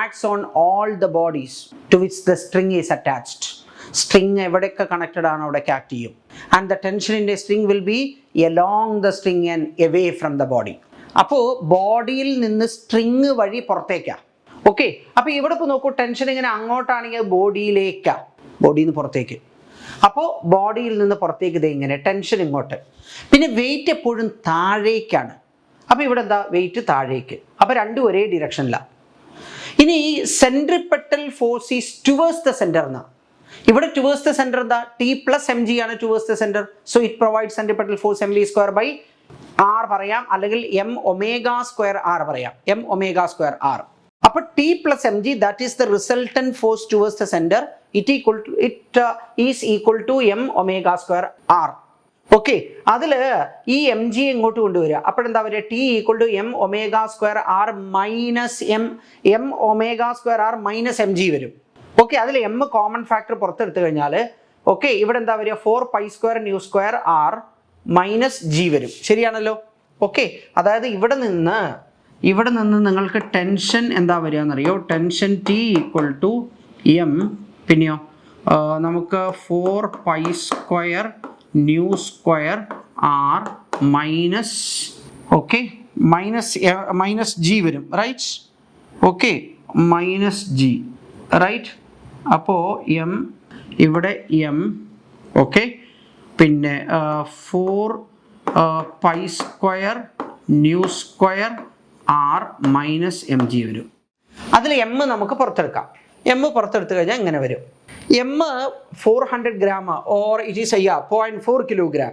Acts on all the bodies to which the string is attached. String എവിടെയൊക്കെ കണക്റ്റഡ് ആണ് അവിടേക്ക് ആക്ട് ചെയ്യും. And the tension in a string will be along the string and away from the body. അപ്പോൾ ബോഡിയിൽ നിന്ന് സ്ട്രിങ് വഴി പുറത്തേക്കാണ്. ഓക്കെ, അപ്പോൾ ഇവിടെ ഇപ്പോൾ നോക്കൂ, ടെൻഷൻ ഇങ്ങനെ അങ്ങോട്ടാണെങ്കിൽ ബോഡിയിലേക്കാണ്, ബോഡിയിൽ നിന്ന് പുറത്തേക്ക്. അപ്പോൾ ബോഡിയിൽ നിന്ന് പുറത്തേക്ക് ഇത് ഇങ്ങനെ, ടെൻഷൻ ഇങ്ങോട്ട്. പിന്നെ വെയിറ്റ് എപ്പോഴും താഴേക്കാണ്. അപ്പോൾ ഇവിടെ എന്താ? വെയിറ്റ് താഴേക്ക്. അപ്പോൾ രണ്ടും ഒരേ ഡിറക്ഷനിലാണ്. ഇനി centripetal force is towards the centre എന്നാണ്. ഇവിടെ ടുവേഴ്സ് ദ സെന്റർ എന്താ ടി പ്ലസ് എം ജി ആണ് towards the centre. So it provide centripetal force M V square by R പറയാം, അല്ലെങ്കിൽ എം ഒമേഗ സ്ക്വയർ ആർ പറയാം, എം ഒമേഗ സ്ക്വയർ ആർ. അപ്പോൾ T plus M G that is the resultant force towards the centre, it is equal to M omega square R. Okay, അതിൽ ഈ എം ജി ഇങ്ങോട്ട് കൊണ്ടുവരിക. അപ്പോഴെന്താ വരിക? T equal to M omega square R minus m omega square R minus M G വരും. ഓക്കെ, അതിൽ എം കോമൺ ഫാക്ടർ പുറത്തെടുത്തു കഴിഞ്ഞാൽ ഓക്കെ ഇവിടെ എന്താ വരിക? 4 pi square nu square R minus G വരും. ശരിയാണല്ലോ? ഓക്കെ, അതായത് ഇവിടെ നിന്ന് നിങ്ങൾക്ക് ടെൻഷൻ എന്താ വരിക എന്നറിയോ? Tension T equal to M, പിന്നെയോ നമുക്ക് 4 pi square nu square R minus okay minus G വരും, right? Okay, minus G, right? അപ്പോൾ എം ഇവിടെ എം, ഓക്കെ, പിന്നെ 4 pi square nu square R minus M G വരും. അതിൽ എം നമുക്ക് പുറത്തെടുക്കാം. എം പുറത്തെടുത്തു കഴിഞ്ഞാൽ എങ്ങനെ വരും? M 400 gram or it is 0.4 kilogram.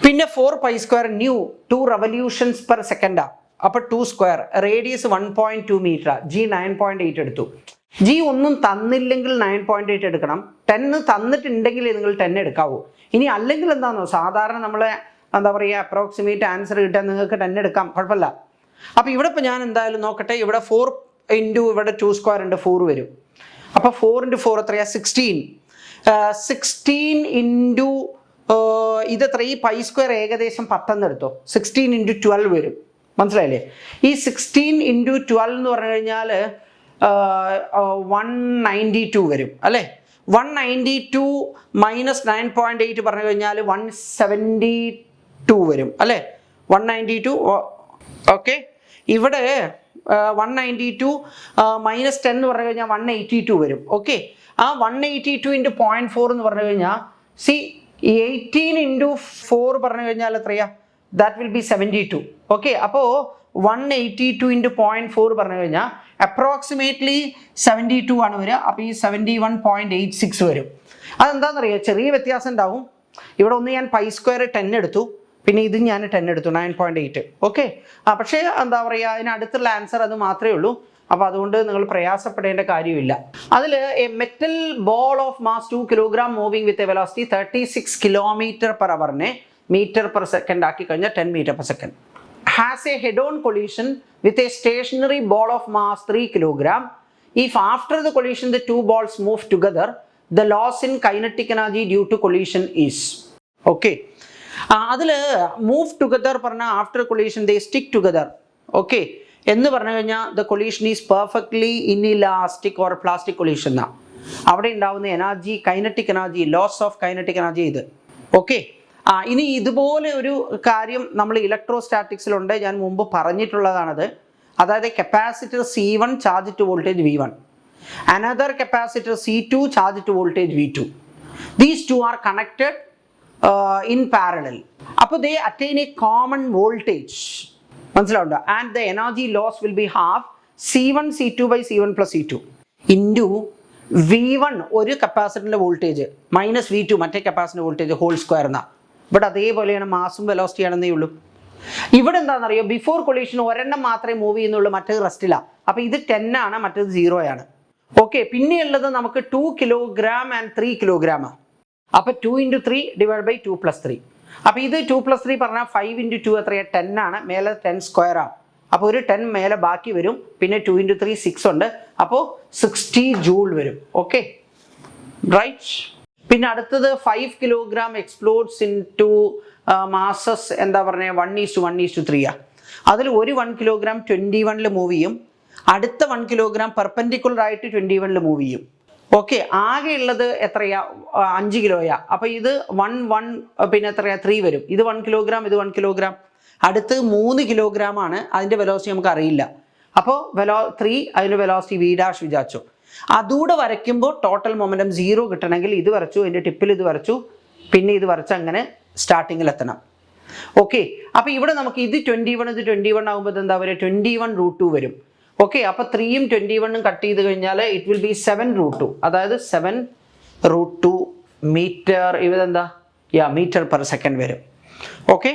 പിന്നെ 4 pi square nu 2 revolutions per സെക്കൻഡാ. അപ്പോൾ 2 സ്ക്വയർ, റേഡിയസ് 1.2 മീറ്റർ, ജി 9.8 എടുത്തു. ജി ഒന്നും തന്നില്ലെങ്കിൽ 9.8 എടുക്കണം. 10 തന്നിട്ടുണ്ടെങ്കിൽ നിങ്ങൾ 10 എടുക്കാവൂ. ഇനി അല്ലെങ്കിൽ എന്താണെന്നോ, സാധാരണ നമ്മൾ എന്താ പറയുക, അപ്രോക്സിമേറ്റ് ആൻസർ കിട്ടാൻ നിങ്ങൾക്ക് 10 എടുക്കാം, കുഴപ്പമില്ല. അപ്പോൾ ഇവിടെ ഇപ്പോൾ ഞാൻ എന്തായാലും നോക്കട്ടെ. ഇവിടെ 4 ഇൻറ്റു ഇവിടെ 2 സ്ക്വയർ ഉണ്ട്, 4 വരും. അപ്പോൾ 4 ഇൻറ്റു 4 എത്രയാണ്? 16. 16 ഇൻറ്റു ഇത് എത്ര? ഈ പൈ സ്ക്വയർ ഏകദേശം 10 എടുത്തോ. 16 ഇൻറ്റു 12 വരും. മനസ്സിലായില്ലേ? ഈ 16 ഇൻറ്റു 12 എന്ന് പറഞ്ഞു കഴിഞ്ഞാൽ 192 വരും അല്ലേ? 192 മൈനസ് 9.8 പറഞ്ഞു കഴിഞ്ഞാൽ 172 വരും അല്ലേ? 192. ഓക്കെ, ഇവിടെ 192 മൈനസ് 10 എന്ന് പറഞ്ഞു കഴിഞ്ഞാൽ 182 വരും. ഓക്കെ, ആ 182 ഇൻറ്റു 0.4 എന്ന് പറഞ്ഞു കഴിഞ്ഞാൽ 18 ഇൻറ്റു 4 പറഞ്ഞു കഴിഞ്ഞാൽ എത്രയാ? That will be 72. ഓക്കെ, അപ്പോൾ 182 ഇൻറ്റു 0.4 പറഞ്ഞു കഴിഞ്ഞാൽ അപ്രോക്സിമേറ്റ്ലി 72 ആണ് വരിക. അപ്പോൾ ഈ 71.86 വരും. അതെന്താണെന്നറിയാം, ചെറിയ വ്യത്യാസം ഉണ്ടാവും. ഇവിടെ ഒന്ന് ഞാൻ പൈ സ്ക്വയർ 10 എടുത്തു, പിന്നെ ഇത് ഞാൻ 10 എടുത്തു, 9.8. ഓക്കെ, പക്ഷേ എന്താ പറയുക, അതിനടുത്തുള്ള ആൻസർ അത് മാത്രമേ ഉള്ളൂ. അപ്പോൾ അതുകൊണ്ട് നിങ്ങൾ പ്രയാസപ്പെടേണ്ട കാര്യമില്ല. അതിൽ a metal ball of mass 2 kilogram moving with a velocity 36 kilometre per അവറിനെ മീറ്റർ പെർ സെക്കൻഡ് ആക്കി കഴിഞ്ഞാൽ 10 metre per second has a head-on collision with a stationary ball of mass 3 kilogram. If after the collision the two balls move together, the loss in kinetic energy due to collision is. Okay, അതിൽ മൂവ് ടുഗദർ പറഞ്ഞാൽ after collision they stick together. Okay, എന്ന് പറഞ്ഞു കഴിഞ്ഞാൽ the collision is perfectly inelastic or plastic collision എന്നാണ്. അവിടെ ഉണ്ടാവുന്ന energy, kinetic energy, loss of kinetic energy ഇത്. ഓക്കെ, ഇനി ഇതുപോലെ ഒരു കാര്യം നമ്മൾ ഇലക്ട്രോസ്റ്റാറ്റിക്സിലുണ്ട്, ഞാൻ മുമ്പ് പറഞ്ഞിട്ടുള്ളതാണത്. അതായത് capacitor C1 charge to voltage V1, another capacitor C2 charge to voltage V2. These two are connected in parallel. അപ്പോൾ they attain a common voltage. മനസ്സിലാവുണ്ടോ? And the energy loss will be half C1 C2 by C1 plus C2 into V1 ഒരു കപ്പാസിറ്ററിൻ്റെ വോൾട്ടേജ് മൈനസ് V2 മറ്റേ കപ്പാസിറ്റർ വോൾട്ടേജ് ഹോൾ സ്ക്വയർ എന്നാ. ഇവിടെ അതേപോലെയാണ് മാസും വെലോസിറ്റി ആണെന്നേ ഉള്ളൂ. ഇവിടെ എന്താണെന്നറിയോ, ബിഫോർ കൊളീഷൻ ഒരെണ്ണം മാത്രമേ മൂവ് ചെയ്യുന്നുള്ളൂ, മറ്റേത് റെസ്റ്റില്ല. അപ്പോൾ ഇത് 10 ആണ്, മറ്റേത് 0 ആണ്. ഓക്കെ, പിന്നെയുള്ളത് നമുക്ക് 2 കിലോഗ്രാം ആൻഡ് 3 കിലോഗ്രാം. അപ്പോൾ 2 ഇൻറ്റു 3 ഡിവൈഡ് ബൈ 2 പ്ലസ് 3. അപ്പോൾ ഇത് 2 പ്ലസ് 3 പറഞ്ഞാൽ 5 ഇൻറ്റു 2 എത്രയാണ്? 10 ആണ്. മേലെ 10 സ്ക്വയറാണ്. അപ്പോൾ ഒരു 10 മേലെ ബാക്കി വരും. പിന്നെ 2 ഇൻറ്റു 3 6 ഉണ്ട്. അപ്പോൾ 60 ജൂൾ വരും. Okay, right. പിന്നെ അടുത്തത് 5 kilogram explodes in two masses എന്താ പറഞ്ഞത് 1:1:3 ആണ്. അതിൽ ഒരു 1 കിലോഗ്രാം 21 മൂവ് ചെയ്യും, അടുത്ത 1 കിലോഗ്രാം പെർപെൻഡിക്കുലർ ആയിട്ട് 21 മൂവ് ചെയ്യും. ഓക്കെ, ആകെ ഉള്ളത് എത്രയാ? 5 കിലോയാ. അപ്പോൾ ഇത് 1 പിന്നെ എത്രയാ? 3 വരും. ഇത് 1 കിലോഗ്രാം, ഇത് 1 കിലോഗ്രാം. അടുത്ത് 3 കിലോഗ്രാം ആണ്. അതിൻ്റെ വെലോസിറ്റി നമുക്ക് അറിയില്ല. അപ്പോൾ 3 അതിൻ്റെ വെലോസിറ്റി V' വിചാരിച്ചു. അതുകൂടെ വരയ്ക്കുമ്പോൾ ടോട്ടൽ മൊമെൻറ്റം 0 കിട്ടണമെങ്കിൽ ഇത് വരച്ചു, അതിൻ്റെ ടിപ്പിൽ ഇത് വരച്ചു, പിന്നെ ഇത് വരച്ച് അങ്ങനെ സ്റ്റാർട്ടിങ്ങിൽ എത്തണം. ഓക്കെ, അപ്പോൾ ഇവിടെ നമുക്ക് ഇത് 21 ഇത് 21 ആകുമ്പോൾ എന്താ പറയുക? 21√2 വരും. ഓക്കെ, അപ്പോൾ 3യും 21ഉം കട്ട് ചെയ്ത് കഴിഞ്ഞാൽ ഇറ്റ് വിൽ ബി 7√2. അതായത് 7 √2 മീറ്റർ, ഇതെന്താ, മീറ്റർ പെർ സെക്കൻഡ് വരും. ഓക്കെ.